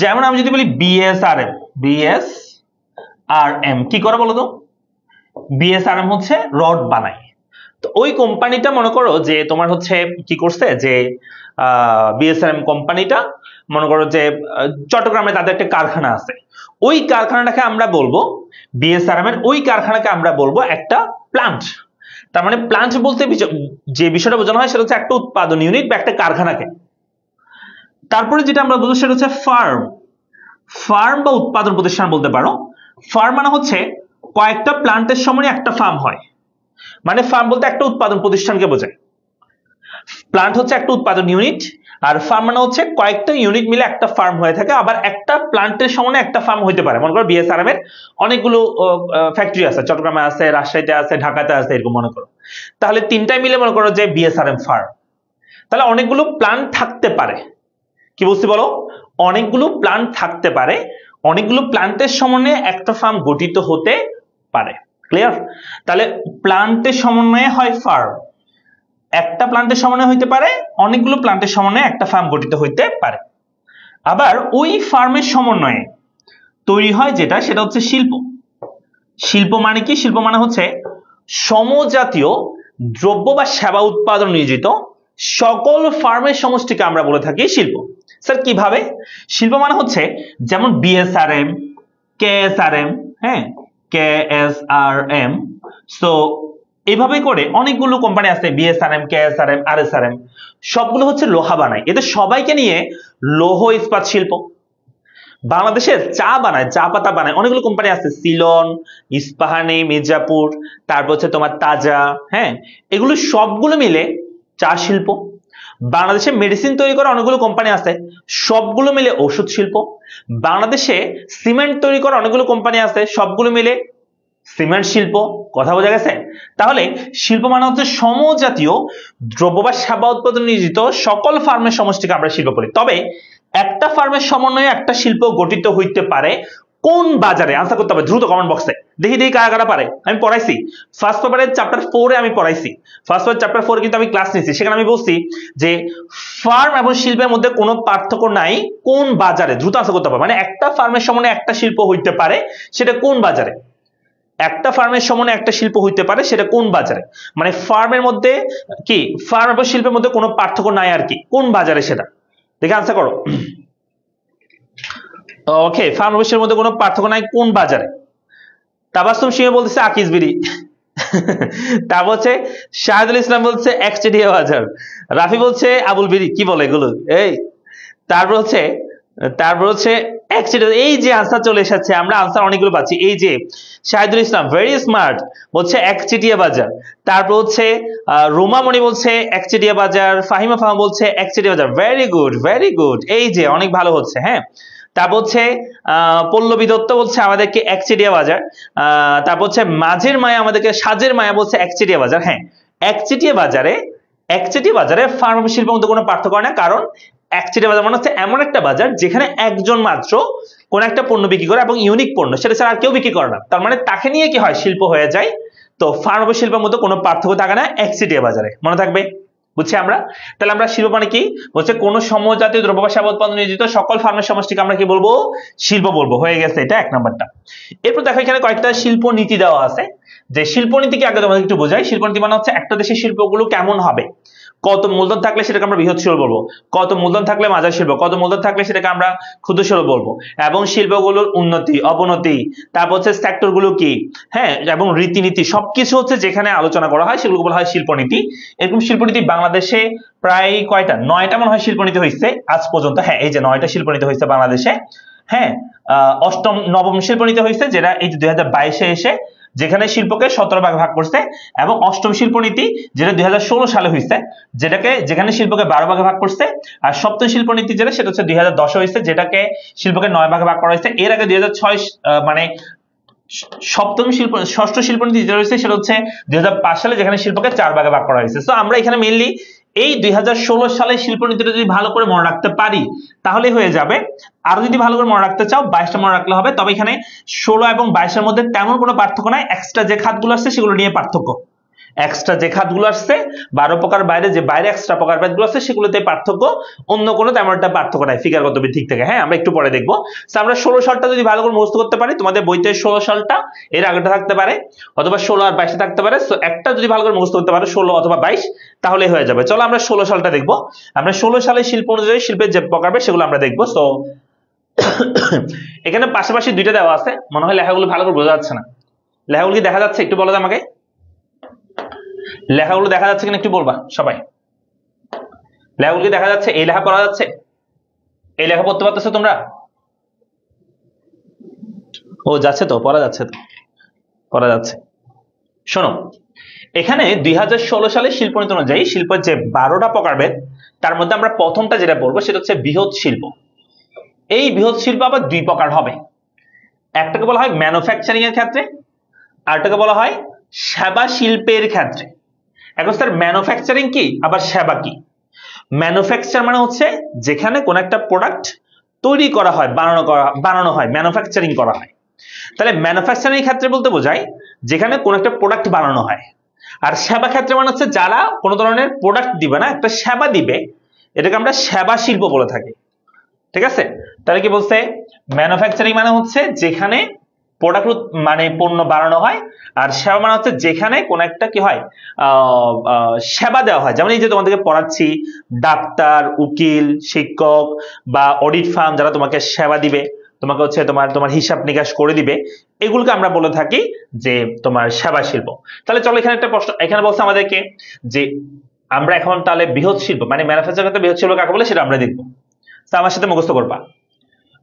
যেমন আমি যদি বলি বিএসআরএম কি করে বলো তো? বিএসআরএম হচ্ছে রড বানায়। তো ওই কোম্পানিটা মনে করো যে তোমার হচ্ছে কি করছে যে বিএসআরএম কোম্পানিটা মনে করো যে চট্টগ্রামে তাদের একটা কারখানা আছে, ওই কারখানাটাকে আমরা বলবো বিএসআরএম এর ওই কারখানাকে আমরা বলবো একটা প্লান্ট। তার মানে প্লান্ট বলতে যে বিষয়টা বোঝানো হয় সেটা হচ্ছে একটা উৎপাদন ইউনিট বা একটা কারখানাকে। তারপরে যেটা আমরা বুঝবো সেটা হচ্ছে ফার্ম বা উৎপাদন প্রতিষ্ঠান বলতে পারো। ফার্ম মানে হচ্ছে কয়েকটা প্লান্টের সমন্বয়ে একটা ফার্ম হয়, মানে ফার্ম বলতে একটা উৎপাদন প্রতিষ্ঠানকে বোঝায়। প্লান্ট হচ্ছে একটা উৎপাদন ইউনিট, আর ফার্ম মানে হচ্ছে কয়েকটা ইউনিট মিলে একটা ফার্ম হয়ে থাকে। আবার একটা প্লান্টের সমন্বয়ে একটা ফার্ম হইতে পারে। মনে করো বিএসআরএম এর অনেকগুলো ফ্যাক্টরি আছে, চট্টগ্রামে আছে, রাজশাহীতে আছে, ঢাকাতে আছে, এরকম মনে করো। তাহলে তিনটাই মিলে মনে করো যে বিএসআরএম ফার্ম। তাহলে অনেকগুলো প্লান্ট থাকতে পারে। কি বলছি বলো? অনেকগুলো প্লান্ট থাকতে পারে, অনেকগুলো প্লান্টের সমন্বয়ে একটা ফার্ম গঠিত হতে পারে। ক্লিয়ার? তাহলে প্লান্টের সমন্বয়ে হয় ফার্ম, একটা প্লান্টের সমন্বয়ে হইতে পারে, অনেকগুলো প্লান্টের সমন্বয়ে একটা ফার্ম গঠিত হইতে পারে। আবার ওই ফার্মের সমন্বয়ে তৈরি হয় যেটা, সেটা হচ্ছে শিল্প। শিল্প মানে কি? শিল্প মানে হচ্ছে সমজাতীয় দ্রব্য বা সেবা উৎপাদন নিয়োজিত সকল ফার্মের সমষ্টিকে আমরা বলে থাকি শিল্প। স্যার কিভাবে? শিল্প মানে হচ্ছে যেমন বিএসআরএম, কেএসআরএম, হ্যাঁ, কেএসআরএম। সো এইভাবে করে অনেকগুলো কোম্পানি আছে, বিএসআরএম, কেএসআরএম, আরএসআরএম, সবগুলো হচ্ছে লোহা বানায়। এদের সবাইকে নিয়ে লৌহ ইস্পাত শিল্প। বাংলাদেশে চা বানায়, চা পাতা বানায় অনেকগুলো কোম্পানি আছে, সিলন, ইস্পাহানি, মির্জাপুর, তারপর হচ্ছে তোমার তাজা, হ্যাঁ, এগুলো সবগুলো মিলে চা শিল্প। বাংলাদেশে মেডিসিন তৈরি করা অনেকগুলো কোম্পানি আছে, সবগুলো মিলে ওষুধ শিল্প। বাংলাদেশে সিমেন্ট তৈরি করা অনেকগুলো কোম্পানি আছে, সবগুলো মিলে সিমেন্ট শিল্প। কথা বোঝা গেছে? তাহলে শিল্প মানে হচ্ছে সমজাতীয় দ্রব্য বা সেবা উৎপাদন নিয়োজিত সকল ফার্মের সমষ্টিকে আমরা শিল্প বলি। তবে একটা ফার্মের সমন্বয়ে একটা শিল্প গঠিত হইতে পারে কোন বাজারে? আনসার করতে হবে দ্রুত কমেন্ট বক্সে। দেখি কারা কারা পারে। আমি পড়াইছি ফার্স্ট পেপারের চ্যাপ্টার 4 এ, আমি পড়াইছি ফার্স্ট পেপার চ্যাপ্টার 4 কিন্তু আমি ক্লাস নিয়েছি। সেখানে আমি বলছি যে ফার্ম এবং শিল্পের মধ্যে কোনো পার্থক্য নাই কোন বাজারে। দ্রুত আনসার করতে হবে। মানে একটা ফার্মের সমন্বয়ে একটা শিল্প হইতে পারে, সেটা কোন বাজারে? একটা ফার্মের সমন্বয়ে একটা শিল্প হইতে পারে, সেটা কোন বাজারে? মানে ফার্মের মধ্যে কি, ফার্ম এবং শিল্পের মধ্যে কোনো পার্থক্য নাই আর কি, কোন বাজারে সেটা? দেখে আনসার করো। ওকে, ফার্ম এবং শিল্পের মধ্যে কোনো পার্থক্য নাই কোন বাজারে? তাবাসসুম সিংহ বলতেছে আকিজবিরি। তারপর হচ্ছে শাহিদুল ইসলাম বলছে এক্সটিডিয়া বাজার। রাফি বলছে আবুল বিরি। কি বলে এগুলো? এই তারপর হচ্ছে এই যে আনসার চলে এসেছে, আমরা আনসার অনেকগুলো পাচ্ছি। এই যে শাহিদুল ইসলাম ভেরি স্মার্ট বলছে একচেটিয়া বাজার। তারপর হচ্ছে রুমামণি বলছে একচেটিয়া বাজার। ফাহিমা ফাহম বলছে একচেটিয়া বাজার। Very good, very good. এই যে অনেক ভালো হচ্ছে। হ্যাঁ, তারপর হচ্ছে পল্লবী দত্ত বলছে আমাদেরকে একচেটিয়া বাজার। তারপর হচ্ছে মাঝের মায়া আমাদেরকে, সাজের মায়া বলছে একচেটিয়া বাজার। হ্যাঁ, একচেটিয়া বাজারে ফার্ম শিল্পের মধ্যে কোনো পার্থক্য হয় না। কারণ একচেটিয়া বাজার মানে হচ্ছে এমন একটা বাজার যেখানে একজন মাত্র কোন একটা পণ্য বিক্রি করে এবং ইউনিক পণ্য, সেটা ছাড়া আর কেউ বিক্রি করে না। তার মানে তাকে নিয়ে কি হয়, শিল্প হয়ে যায়। তো ফার্ম শিল্পের মধ্যে কোনো পার্থক্য থাকে না একচেটিয়া বাজারে। মনে থাকবে? বুঝছি আমরা? তাহলে আমরা শিল্প মানে কি বলছে, কোন সমজাতীয় দ্রব্য বা সেবা উৎপাদন নিয়োজিত সকল ফার্মের সমষ্টিকে আমরা কি বলবো? শিল্প বলবো। হয়ে গেছে এটা এক নাম্বারটা। এরপর দেখো এখানে কয়েকটা শিল্প নীতি দেওয়া আছে। যে শিল্প নীতি কি আগে তোমাদের একটু বোঝাই। শিল্প নীতি মানে হচ্ছে একটা দেশের শিল্পগুলো কেমন হবে, কত মূলধন থাকলে সেটাকে আমরা বৃহৎ শিল্প বলবো, কত মূলধন থাকলে মাঝারি শিল্প, কত মূলধন থাকলে সেটাকে আমরা ক্ষুদ্র শিল্প বলবো, এবং শিল্পগুলোর উন্নতি অবনতি, তারপর হচ্ছে সেক্টর গুলো কি, হ্যাঁ, এবং রীতিনীতি সবকিছু হচ্ছে যেখানে আলোচনা করা হয় সেগুলো বলা হয় শিল্পনীতি। এরকম শিল্পনীতি বাংলাদেশে প্রায় কয়টা? 9টা মনে হয় শিল্পনীতি হয়েছে আজ পর্যন্ত। হ্যাঁ, এই যে 9টা শিল্পনীতি হয়েছে বাংলাদেশে। হ্যাঁ, অষ্টম নবম শিল্পনীতি হয়েছে যেটা এই 2022-এ এসে, যেখানে শিল্পকে 17 ভাগে ভাগ করছে, এবং অষ্টম শিল্পনীতি যেটা 2016 সালে হয়েছে, যেখানে শিল্পকে 12 ভাগে ভাগ করছে। আর সপ্তম শিল্পনীতি যেটা, সেটা হচ্ছে 2010 হয়েছে, যেটাকে শিল্পকে 9 ভাগে ভাগ করা হয়েছে। এর আগে 2006 মানে ষষ্ঠ শিল্পনীতি যেটা হয়েছে সেটা হচ্ছে 2005 সালে, যেখানে শিল্পকে 4 ভাগে ভাগ করা হয়েছে। তো আমরা এখানে মেইনলি এই 2016 সালের শিল্পনীতিটা যদি ভালো করে মনে রাখতে পারি তাহলে হয়ে যাবে। আরো যদি ভালো করে মনে রাখতে চাও 22টা মনে রাখলে হবে। তবে এখানে 16 এবং 22 এর মধ্যে তেমন কোনো পার্থক্য নাই, এক্সট্রা যে খাতগুলো আসছে সেগুলো নিয়ে পার্থক্য। এক্সট্রা যে খাতগুলো আসছে 12 প্রকার বাইরে যে বাইরে এক্সট্রা প্রকার ভেদগুলো আছে সেগুলোতে পার্থক্য, অন্য কোনো তেমন একটা পার্থক্য নাই ফিগারগত দিক থেকে। হ্যাঁ, আমরা একটু পরে দেখবো। আমরা 16 সালটা যদি ভালো করে মুখস্থ করতে পারি, তোমাদের বইতে 16 সালটা এর আগেটা থাকতে পারে, অথবা 16 আর 22 থাকতে পারে। সো একটা যদি ভালো করে মুখস্থ করতে পারো 16 অথবা 22 তাহলে হয়ে যাবে। চলো আমরা 16 সালটা দেখবো। আমরা 16 সালের শিল্প অনুযায়ী শিল্পের যে প্রকারভেদ সেগুলো আমরা দেখবো। সো এখানে পাশাপাশি দুইটা দেওয়া আছে, মনে হয় লেখাগুলো ভালো করে বোঝা যাচ্ছে না। লেখাগুলো কি দেখা যাচ্ছে একটু বলো তো আমাকে, লেখাগুলো দেখা যাচ্ছে কিনা একটু বলবা সবাই। লেখাগুলো কি দেখা যাচ্ছে? এই লেখা পড়া যাচ্ছে? এই লেখা পড়তে পারতেছো তোমরা? ও যাচ্ছে তো, পড়া যাচ্ছে তো, পড়া যাচ্ছে। শোনো, এখানে 2016 সালের শিল্পনীতি অনুযায়ী শিল্পের যে 12টা প্রকারভেদ তার মধ্যে আমরা প্রথমটা যেটা বলবো সেটা হচ্ছে বৃহৎ শিল্প। এই বৃহৎ শিল্প আবার দুই প্রকার হবে, একটাকে বলা হয় ম্যানুফ্যাকচারিং এর ক্ষেত্রে, আরটাকে বলা হয় সেবা শিল্পের ক্ষেত্রে। এখন স্যার ম্যানুফ্যাকচারিং কি আবার সেবা কি? ম্যানুফ্যাকচার মানে হচ্ছে যেখানে কোন একটা প্রোডাক্ট তৈরি করা হয়, বানানো হয়, ম্যানুফ্যাকচারিং করা হয়। তাহলে ম্যানুফ্যাকচারিং ক্ষেত্রে বলতে বোঝায় যেখানে কোন একটা প্রোডাক্ট বানানো হয়। আর সেবা ক্ষেত্রে মানে হচ্ছে যারা কোনো ধরনের প্রোডাক্ট দিবে না, একটা সেবা দিবে, এটাকে আমরা সেবা শিল্প বলে থাকি। ঠিক আছে? তাহলে কি বলছে? ম্যানুফ্যাকচারিং মানে হচ্ছে যেখানে প্রোডাক্ট মানে পণ্য বানানো হয়, আর সেবা মানে হচ্ছে যেখানে কোন একটা কি হয়, সেবা দেওয়া হয়। যেমন এই যে তোমাদেরকে পড়াচ্ছি, ডাক্তার, উকিল, শিক্ষক বা অডিট ফার্ম যারা তোমাকে সেবা দিবে, তোমাকে হচ্ছে তোমার হিসাব নিকাশ করে দিবে, এগুলোকে আমরা বলে থাকি যে তোমার সেবা শিল্প। তাহলে চলো এখানে একটা প্রশ্ন, এখানে বলছে আমাদেরকে যে আমরা এখন তাহলে বৃহৎ শিল্প মানে ম্যানুফ্যাকচারিং ক্ষেত্রে বৃহৎ শিল্প কাকে বলে সেটা আমরা দেখবো। তা আমার সাথে মুখস্থ করবা।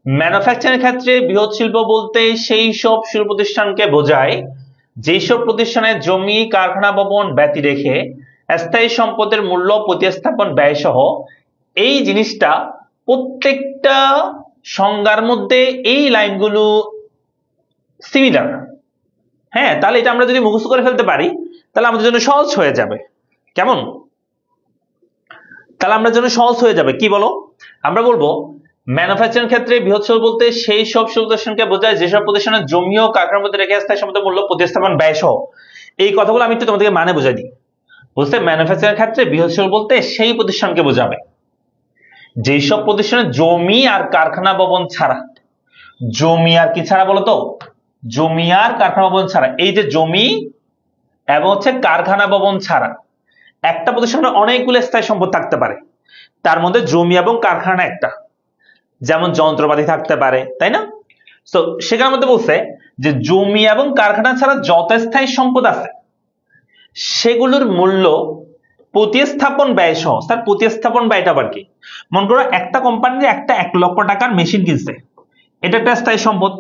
ম্যানুফ্যাকচারিং ক্ষেত্রে বৃহৎ শিল্প বলতে সেই সব শিল্প প্রতিষ্ঠানকে বোঝায় যেই সব প্রতিষ্ঠানের জমি, কারখানা, ভবন ব্যতি রেখে স্থায়ী সম্পদের মূল্য, প্রতিস্থাপন ব্যয় সহ এই জিনিসটা প্রত্যেকটা সংজ্ঞার মধ্যে এই লাইনগুলো সিমিলার। হ্যাঁ, তাহলে এটা আমরা যদি মুখস্থ করে ফেলতে পারি তাহলে আমাদের জন্য সহজ হয়ে যাবে। কেমন? তাহলে আমাদের জন্য সহজ হয়ে যাবে। কি বলো? আমরা বলবো ম্যানুফ্যাকচারিং ক্ষেত্রে বৃহৎ শিল্প বলতে সেই সব শিল্প প্রতিষ্ঠানকে বোঝায় যেসব প্রতিষ্ঠানের জমি ও কারখানার মধ্যে রেখে স্থায়ী সম্পদের মূল্য, প্রতিস্থাপন ব্যয় সহ। এই কথাগুলো আমি একটু তোমাদেরকে মানে বুঝাই দিই। বুঝতে, ম্যানুফ্যাকচারিং ক্ষেত্রে বৃহৎ শিল্প বলতে সেই প্রতিষ্ঠানকে বোঝাবে যেই সব প্রতিষ্ঠানের জমি আর কারখানা ভবন ছাড়া, জমি আর কি ছাড়া বলতো? জমি আর কারখানা ভবন ছাড়া। এই যে জমি এবং হচ্ছে কারখানা ভবন ছাড়া একটা প্রতিষ্ঠানের অনেকগুলো স্থায়ী সম্পদ থাকতে পারে, তার মধ্যে জমি এবং কারখানা একটা। যেমন যন্ত্রপাতি থাকতে পারে, তাই না? তো সেখানের মধ্যে বলছে যে জমি এবং কারখানা ছাড়া যত স্থায়ী সম্পদ আছে সেগুলোর মূল্য, প্রতিস্থাপন ব্যয় সহ। স্যার প্রতিস্থাপন ব্যয়টা আবার কি? মনে করো একটা কোম্পানির একটা 1 লক্ষ টাকার মেশিন কিনছে, এটা একটা স্থায়ী সম্পদ।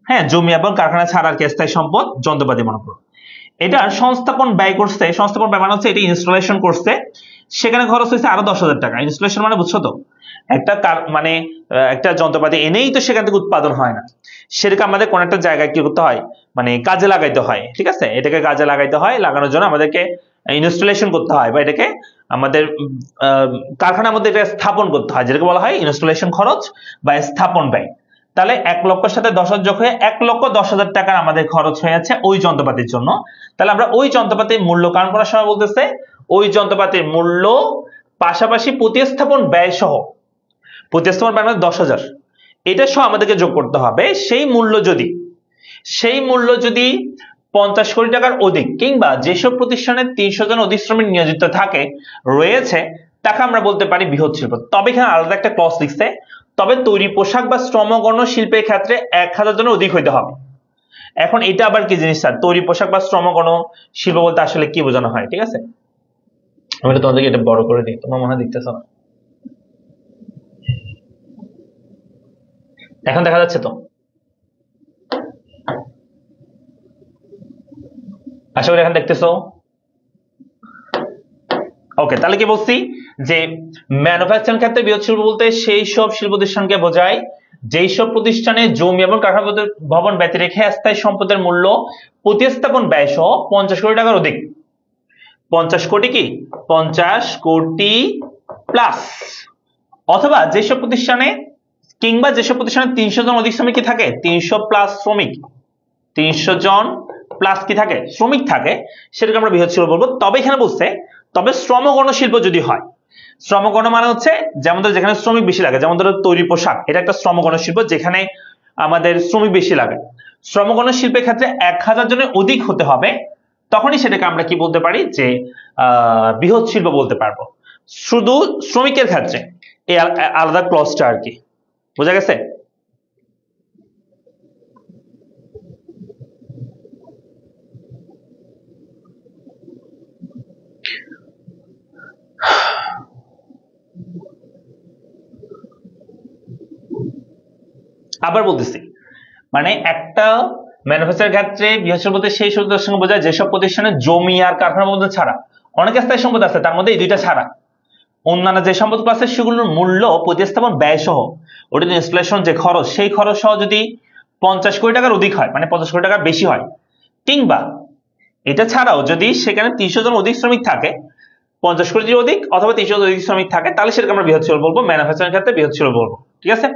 হ্যাঁ, জমি এবং কারখানা ছাড়া আর কি স্থায়ী সম্পদ যন্ত্রপাতি মনে করো। এটার সংস্থাপন ব্যয় করছে, সংস্থাপন ব্যয় মানে হচ্ছে এটা ইনস্টলেশন করছে, সেখানে খরচ হয়েছে আরো 10,000 টাকা। ইনস্টলেশন মানে বুঝছো তো, একটা মানে একটা যন্ত্রপাতি এনেই তো সেখান থেকে উৎপাদন হয় না, সেটাকে আমাদের কোন একটা জায়গায় কি করতে হয়, মানে কাজে লাগাইতে হয়। ঠিক আছে? এটাকে কাজে লাগাইতে হয়, লাগানোর জন্য আমাদেরকে ইনস্টলেশন করতে হয়, বা এটাকে আমাদের কারখানার মধ্যে এটা স্থাপন করতে হয়, যেটাকে বলা হয় ইনস্টলেশন খরচ বা স্থাপন ব্যয়। তাহলে 1 লক্ষের সাথে 10,000 যোগ হয়ে 1,10,000 টাকার আমাদের খরচ হয়েছে ওই যন্ত্রপাতির জন্য। তাহলে আমরা ওই যন্ত্রপাতির মূল্য কারণ করার সময় বলতেছে ওই যন্ত্রপাতির মূল্য পাশাপাশি প্রতিস্থাপন ব্যয় সহ, প্রতিস্থাপন ব্যয় মানে 10,000, এটা সহ আমাদেরকে যোগ করতে হবে। সেই মূল্য যদি 50 কোটি টাকার অধিক কিংবা যেসব প্রতিষ্ঠানে 300 জন অধিক শ্রমিক নিয়োজিত রয়েছে তাকে আমরা বলতে পারি বৃহৎ শিল্প। তবে এখানে আলাদা একটা ক্লজ লিখছে, তবে তৈরি পোশাক বা শ্রমগণ শিল্পের ক্ষেত্রে 1000 জনের অধিক হইতে হবে। এখন এটা আবার কি জিনিস স্যার? তৈরি পোশাক বা শ্রমগণ শিল্প বলতে আসলে কি বোঝানো হয়? ঠিক আছে, আমি তোমাদেরকে এটা বড় করে দিই, তোমার মনে হয় দেখতেছো না। এখন দেখা যাচ্ছে তো? আশা করি এখন দেখতেছো। ওকে, তাহলে কি বলছি যে ম্যানুফ্যাকচারিং ক্ষেত্রে বৃহৎ শিল্প বলতে সেই সব শিল্প প্রতিষ্ঠানকে বোঝায় যেই সব প্রতিষ্ঠানে জমি এবং কারখানা ভবন ব্যতি রেখে স্থায়ী সম্পদের মূল্য, প্রতিস্থাপন ব্যয় সহ 50 কোটি টাকার অধিক 50 কোটি কি 50 কোটি প্লাস, অথবা যেসব প্রতিষ্ঠানে কিংবা যেসব প্রতিষ্ঠানে 300 জন অধিক শ্রমিক কি থাকে, 300 প্লাস শ্রমিক, 300 জন প্লাস কি থাকে শ্রমিক থাকে, সেটাকে আমরা বৃহৎ শিল্প বলবো। তবে এখানে বলছে তবে শ্রমগণ শিল্প যদি হয়, শ্রমগণ মানে হচ্ছে যেমন ধরো যেখানে শ্রমিক বেশি লাগে, যেমন ধরো তৈরি পোশাক, এটা একটা শ্রমগণ শিল্প যেখানে আমাদের শ্রমিক বেশি লাগে। শ্রমগণ শিল্পের ক্ষেত্রে 1000 জনের অধিক হতে হবে, তখনই সেটাকে আমরা কি বলতে পারি যে বৃহৎ শিল্প বলতে পারবো। শুধু শ্রমিকের ক্ষেত্রে এই আলাদা ক্লজটা আর কি, বোঝা গেছে? আবার বলতেছি, মানে একটা ম্যানুফ্যাকচারের ক্ষেত্রে বৃহৎ শিল্প বলতে সেই শব্দের সঙ্গে বোঝায় যেসব প্রতিষ্ঠানে জমি আর কারখানার মধ্যে ছাড়া অনেক স্থায়ী সম্পদ আছে, তার মধ্যে এই দুইটা ছাড়া অন্যান্য যে সম্পদগুলো আছে সেগুলোর মূল্য, প্রতিস্থাপন ব্যয় সহ, ওটা ইনস্টলেশন যে খরচ, সেই খরচ সহ যদি 50 কোটি টাকার অধিক হয়, মানে 50 কোটি টাকার বেশি হয়, কিংবা এটা ছাড়াও যদি সেখানে 300 জন অধিক শ্রমিক থাকে, 50 কোটি অধিক অথবা 300 জন অধিক শ্রমিক থাকে, তাহলে সেটাকে আমরা বৃহৎ শিল্প বলবো, ম্যানুফ্যাকচারিং ক্ষেত্রে বৃহৎ শিল্প বলবো, ঠিক আছে?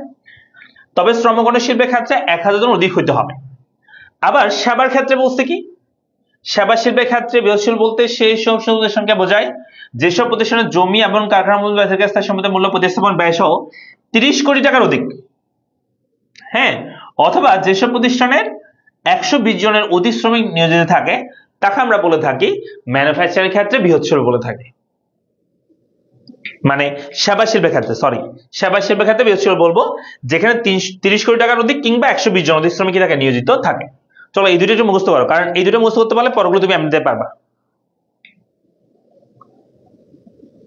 তবে শ্রমগণ শিল্পের ক্ষেত্রে 1000 জন অধিক হইতে হবে। আবার সেবার ক্ষেত্রে বলছে কি, সেবা শিল্পের ক্ষেত্রে বৃহৎ শিল্প বলতে সেই সব প্রতিষ্ঠানকে বোঝায় যেসব প্রতিষ্ঠানের জমি এবং কারখানার মূল্য ব্যয় স্থায়ী সম্পদের মূল্য প্রতিস্থাপন ব্যয় সহ 30 কোটি টাকার অধিক, হ্যাঁ, অথবা যেসব প্রতিষ্ঠানের 120 জনের অধিক শ্রমিক নিয়োজিত থাকে, তাকে আমরা বলে থাকি ম্যানুফ্যাকচারিং ক্ষেত্রে বৃহৎ শিল্প বলে থাকি। মানে সেবা শিল্পের ক্ষেত্রে, সরি, সেবা শিল্পের ক্ষেত্রে বৃহৎ শিল্প বলবো যেখানে 30 কোটি টাকার অধিক কিংবা 120 জন অধিক শ্রমিক তাকে নিয়োজিত থাকে। চলো এই দুটো একটু মুখস্থ করো, কারণ এই দুটো মুখস্থ করতে পারলে পরগুলো তুমি এমনিতে পারবা,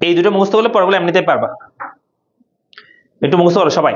এই দুটো মুখস্থ করলে পরগুলো এমনিতে পারবা। একটু মুখস্থ করো সবাই।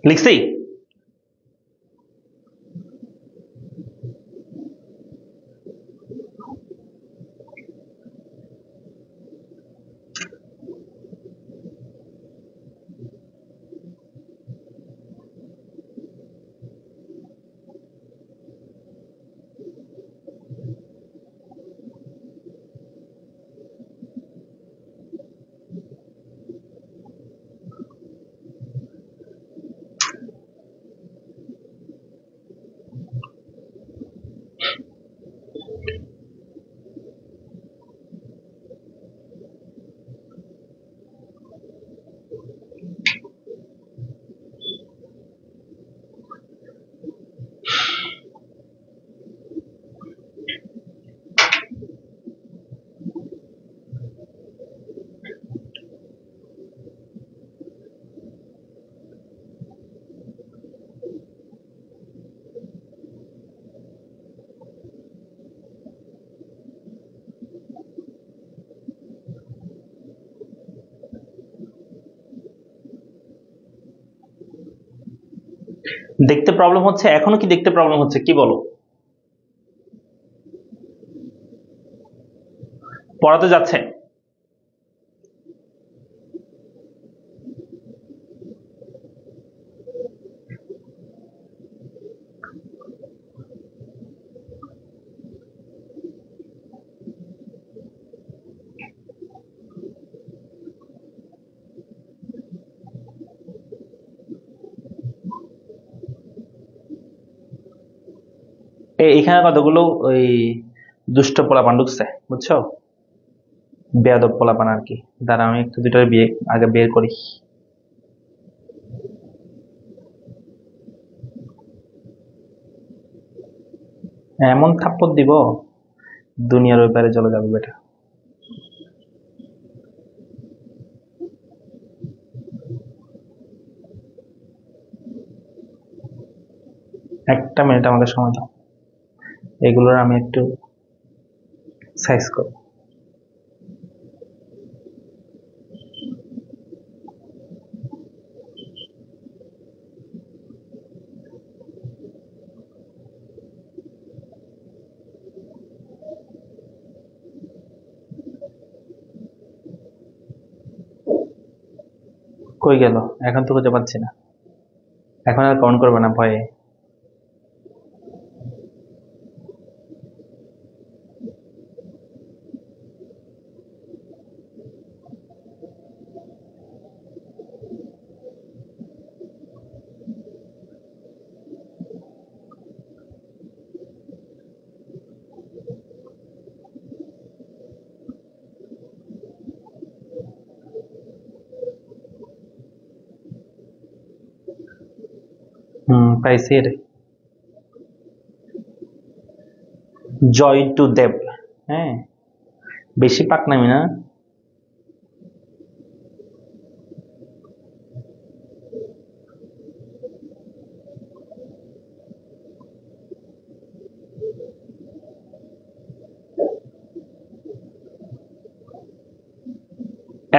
লিখছি? দেখতে প্রবলেম হচ্ছে এখনো কি দেখতে প্রবলেম হচ্ছে, কি বলো? পড়াতে যাচ্ছে? এখানে কতগুলো ওই দুষ্ট পোলাপান ঢুকছে, বুঝছো? বেয়াদব পোলাপান আর কি। দাঁড়া আমি একটু দুইটা বিয়ে আগে বের করি। এমন থাপ্পড় দিব দুনিয়ার ওই পারে চলে যাবে বেটা। একটা মিনিট আমাকে সময় দাও, এগুলোর আমি একটু সাইজ করব। কই গেল? এখন তো খুঁজে পাচ্ছি না। এখন আর কাউন্ট করবে না ভয়ে। পাইছি রে। জয় টু দেব। হ্যাঁ, বেশি পাকনামি না।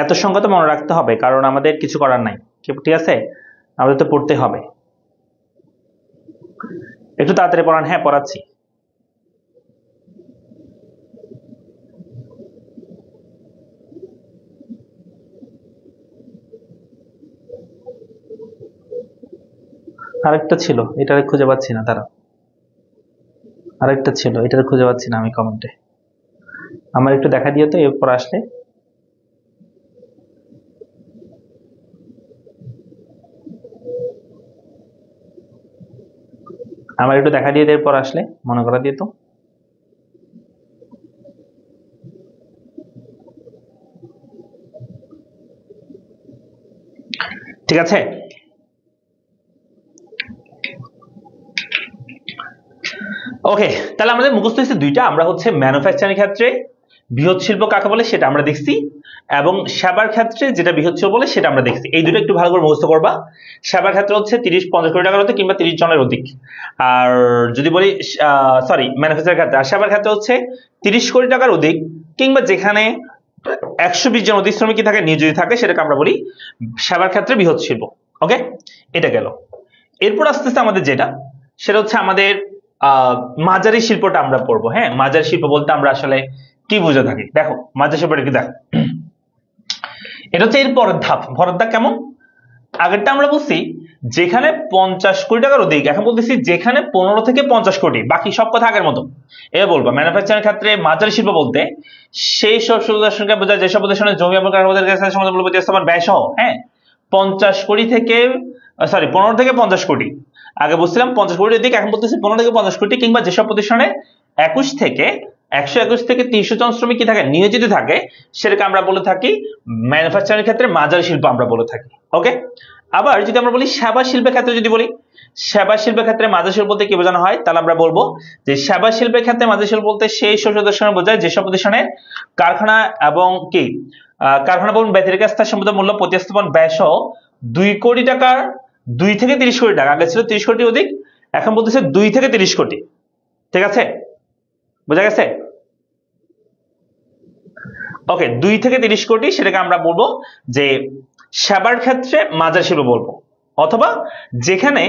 এত সংখ্যা তো মনে রাখতে হবে, কারণ আমাদের কিছু করার নাই, ঠিক আছে, আমাদের তো পড়তে হবে। একটু তাড়াতাড়ি পড়ান। হ্যাঁ, পড়াচ্ছি। আরেকটা ছিল, এটা খুঁজে পাচ্ছি না, তারা আরেকটা ছিল, এটা খুঁজে পাচ্ছি না আমি কমেন্টে। আমার একটু দেখা দিও তো এরপর আসলে। আমার একটু দেখা দিয়ে এরপর আসলে মনে করা দিয়ে তো। ঠিক আছে, ওকে। তাহলে আমাদের মুখস্থ হয়েছে দুইটা। আমরা হচ্ছে ম্যানুফ্যাকচারিং ক্ষেত্রে বৃহৎ শিল্প কাকে বলে সেটা আমরা দেখছি, এবং সেবার ক্ষেত্রে যেটা বৃহৎ শিল্প বলে সেটা আমরা দেখছি। এই দুটো একটু ভালো করে মুখস্থ করবা। সেবার ক্ষেত্রে হচ্ছে 30-50 কোটি টাকার অধিক কিংবা 30 জনের অধিক। আর যদি বলি সরি ম্যানুফ্যাকচারিং ক্ষেত্রে, আর সেবার ক্ষেত্রে হচ্ছে 30 কোটি টাকার অধিক কিংবা যেখানে 120 জন অধিক শ্রমিক থাকে, নিয়োজিত থাকে, সেটাকে আমরা বলি সেবার ক্ষেত্রে বৃহৎ শিল্প। ওকে, এটা গেল। এরপর আস্তে আস্তে আমাদের যেটা, সেটা হচ্ছে আমাদের মাঝারি শিল্পটা আমরা পড়বো। হ্যাঁ, মাঝারি শিল্প বলতে আমরা আসলে কি বুঝে থাকি। দেখো মাঝারি শিল্পটা কি, দেখো এটা হচ্ছে এর পরের ধাপ। পরের ধাপ কেমন? আগেরটা আমরা বলছি যেখানে 50 কোটি টাকার অধিক, এখন বলতেছি যেখানে 15 থেকে 50 কোটি, বাকি সব কথা আগের মতো। এবার বলবো ম্যানুফ্যাকচারিং ক্ষেত্রে মাঝারি শিল্প বলতে সেই সব প্রতিষ্ঠানকে বোঝায় যেসব প্রতিষ্ঠানের জমি এবং কারখানার কাছে সমাধানমূলক প্রতিস্থাপন ব্যয় সহ, হ্যাঁ, 50 কোটি থেকে সরি 15 থেকে 50 কোটি। আগে বলছিলাম 50 কোটির দিকে, এখন বলতেছি 15 থেকে 50 কোটি, কিংবা যেসব প্রতিষ্ঠানে 21 থেকে 300 জন শ্রমিক কি থাকে, নিয়োজিত থাকে, সেটাকে আমরা বলে থাকি ম্যানুফ্যাকচারিং ক্ষেত্রে মাঝারি শিল্প আমরা বলে থাকি। ওকে, আবার যদি আমরা বলি সেবা শিল্পের ক্ষেত্রে, যদি বলি সেবা শিল্পের ক্ষেত্রে মাঝারি শিল্প বলতে কি বোঝানো হয়, তাহলে আমরা বলবো যে সেবা শিল্পের ক্ষেত্রে মাঝারি শিল্প বলতে সেই সব প্রতিষ্ঠান বোঝায় যেসব প্রতিষ্ঠানে কারখানা এবং কি কারখানা ভবন ব্যতিরেকে স্থায়ী সম্পদের মূল্য প্রতিস্থাপন ব্যয় সহ 2 কোটি টাকার 2 থেকে 30 কোটি টাকা, আগে ছিল 30 কোটি অধিক, এখন বলতেছে 2 থেকে 30 কোটি। ঠিক আছে, বোঝা গেছে? ওকে, 2 থেকে 30 কোটি, সেটাকে আমরা বলবো যে সেবার ক্ষেত্রে মাঝারি শিল্প বলবো, অথবা যেখানে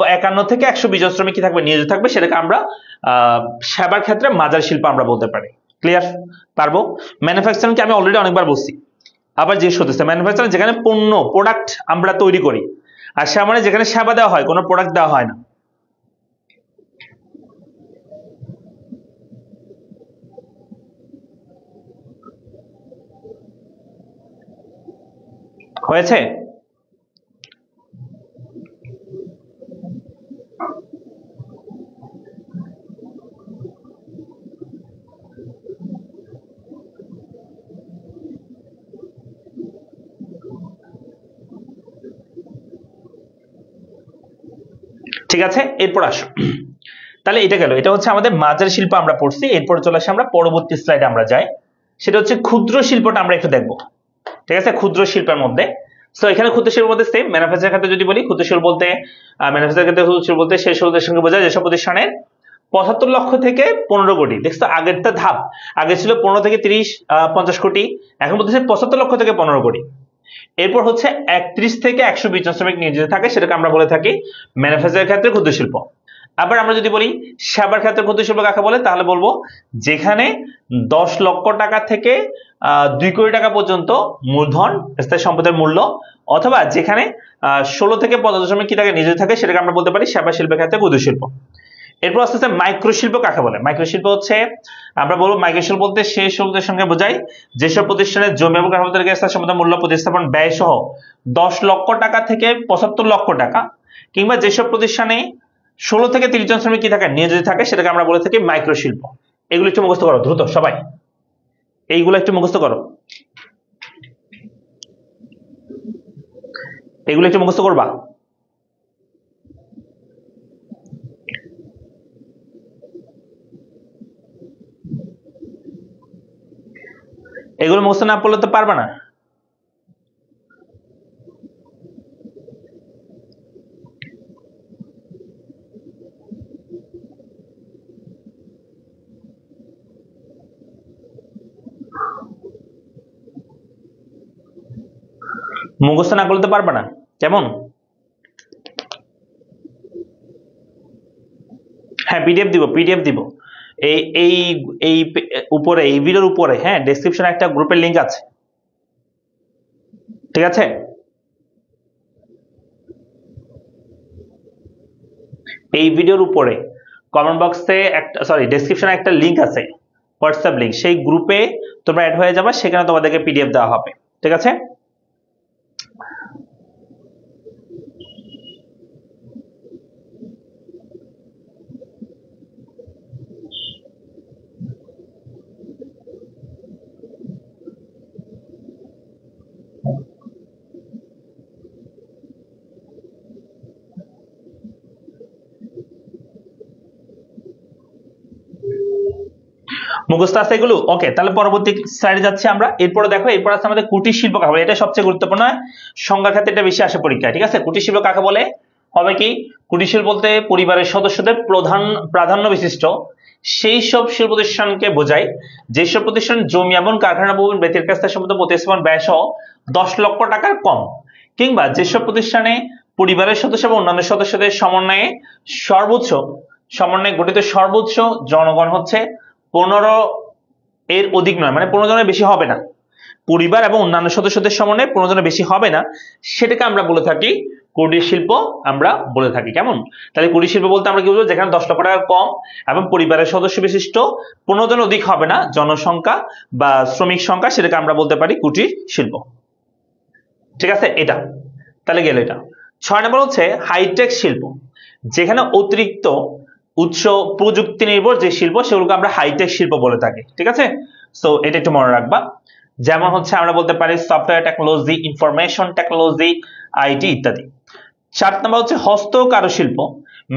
51 থেকে 120 জন শ্রমিক কি থাকবে, নিয়োজিত থাকবে, সেটাকে আমরা সেবার ক্ষেত্রে মাঝারি শিল্প আমরা বলতে পারি। ক্লিয়ার? পারবো? ম্যানুফ্যাকচারিং কি আমি অলরেডি অনেকবার বলছি, আবার জিজ্ঞেস করতেছে ম্যানুফ্যাকচারিং যেখানে পণ্য প্রোডাক্ট আমরা তৈরি করি, আর সেবা মানে যেখানে সেবা দেওয়া হয়, কোনো প্রোডাক্ট দেওয়া হয় না। হয়েছে? ঠিক আছে, এরপর আসো। তাহলে এটা গেল, এটা হচ্ছে আমাদের মাঝারি শিল্প আমরা পড়ছি। এরপর চলে আসি আমরা পরবর্তী স্লাইডে আমরা যাই, সেটা হচ্ছে ক্ষুদ্র শিল্পটা আমরা একটু দেখবো। ঠিক আছে, ক্ষুদ্র শিল্পের মধ্যে সো এখানে ক্ষুদ্র শিল্পের মধ্যে সেম ম্যানুফ্যাকচারের ক্ষেত্রে যদি বলি ক্ষুদ্র শিল্প বলতে ম্যানুফ্যাকচারের ক্ষেত্রে ক্ষুদ্র শিল্প বলতে সেই সব প্রতিষ্ঠানকে বোঝায় যেসব প্রতিষ্ঠানের 75 লক্ষ থেকে 15 কোটি। দেখছো আগেরটা ধাপ, আগে ছিল 15 থেকে 30 50 কোটি, এখন বলতেছে 75 লক্ষ থেকে 15 কোটি। এরপর হচ্ছে 31 থেকে 120 জন শ্রমিক নিয়োজিত থাকে, সেটাকে আমরা বলে থাকি ম্যানুফ্যাকচারের ক্ষেত্রে ক্ষুদ্র শিল্প। আবার আমরা যদি বলি সেবার ক্ষেত্রে ক্ষুদ্র শিল্প কাকে বলে, তাহলে বলবো যেখানে 10 লক্ষ টাকা থেকে 2 কোটি টাকা পর্যন্ত মূলধন স্থায়ী সম্পদের মূল্য, অথবা যেখানে 16 থেকে 50 শ্রমিক কি টাকা নিয়োজিত থাকে, সেটাকে আমরা বলতে পারি সেবা শিল্পের ক্ষেত্রে ক্ষুদ্র শিল্প। এরপর আস্তে আস্তে মাইক্রো শিল্প কাকে বলে। মাইক্রো শিল্প হচ্ছে আমরা বলবো মাইক্রো শিল্প বলতে সেই শিল্পের সঙ্গে বোঝাই যেসব প্রতিষ্ঠানের জমি এবং কারখানা স্থায়ী সম্পদের মূল্য প্রতিস্থাপন ব্যয় সহ 10 লক্ষ টাকা থেকে 75 লক্ষ টাকা, কিংবা যেসব প্রতিষ্ঠানে 16 থেকে 30 জন শ্রমিক কি থাকে নিয়োজিত থাকে, সেটাকে আমরা বলে থাকি মাইক্রো শিল্প। এগুলো একটু মুখস্থ করো দ্রুত সবাই, এইগুলো একটু মুখস্থ করো, এগুলো একটু মুখস্থ করবা। এগুলো মুখস্থ না পড়লে তো পারবা না। মুখস্থ না করলে তো পারবা না, কেমন? হ্যাঁ পিডিএফ দিব, পিডিএফ দিব। এই এই এই উপরে এই ভিডিওর উপরে হ্যাঁ ডেসক্রিপশনে একটা গ্রুপের লিংক আছে, ঠিক আছে? এই ভিডিওর উপরে কমেন্ট বক্সে একটা ডেসক্রিপশনে একটা লিংক আছে, হোয়াটসঅ্যাপ লিংক, সেই গ্রুপে তোমরা অ্যাড হয়ে যাবে, সেখানে তোমাদেরকে পিডিএফ দেওয়া হবে, ঠিক আছে? মুখস্থ আছে এগুলো? ওকে, তাহলে পরবর্তী স্লাইডে যাচ্ছি আমরা। এরপরে দেখো, এরপর আছে আমাদের কুটির শিল্প কাকে বলে। এটা সবচেয়ে গুরুত্বপূর্ণ, সংজ্ঞার ক্ষেত্রে এটা বেশি আসে পরীক্ষায়, ঠিক আছে? কুটির শিল্প কাকে বলে হবে কি, কুটির শিল্প বলতে পরিবারের সদস্যদের প্রাধান্য বিশিষ্ট সেই সব শিল্প প্রতিষ্ঠানকে বোঝায় যেসব প্রতিষ্ঠান জমি এবং কারখানা ভবন ব্যক্তির কাছ থেকে সম্পদ প্রতিস্থাপন ব্যয় সহ 10 লক্ষ টাকার কম, কিংবা যেসব প্রতিষ্ঠানে পরিবারের সদস্য এবং অন্যান্য সদস্যদের সমন্বয়ে গঠিত সর্বোচ্চ জনগণ হচ্ছে 15 এর অধিক নয়, মানে 15 জনের বেশি হবে না, পরিবার এবং অন্যান্য সদস্যদের সমন্বয়ে 15 জনের বেশি হবে না, সেটাকে আমরা বলে থাকি কুটির শিল্প আমরা বলে থাকি। কেমন? তাহলে কুটির শিল্প বলতে আমরা কি বুঝবো, যেখানে 10 লক্ষ টাকার কম এবং পরিবারের সদস্য বিশিষ্ট 15 জন অধিক হবে না জনসংখ্যা বা শ্রমিক সংখ্যা, সেটাকে আমরা বলতে পারি কুটির শিল্প, ঠিক আছে? এটা তাহলে গেল এটা। 6 নম্বর হচ্ছে হাইটেক শিল্প, যেখানে অতিরিক্ত উৎস প্রযুক্তি নির্ভর যে শিল্প সেগুলোকে আমরা হাইটেক শিল্প বলে থাকি, ঠিক আছে? সো এটা একটু মনে রাখবা। যেমন হচ্ছে আমরা বলতে পারি software technology, information technology, IT ইত্যাদি। 7 নম্বর হচ্ছে হস্ত কারুশিল্প,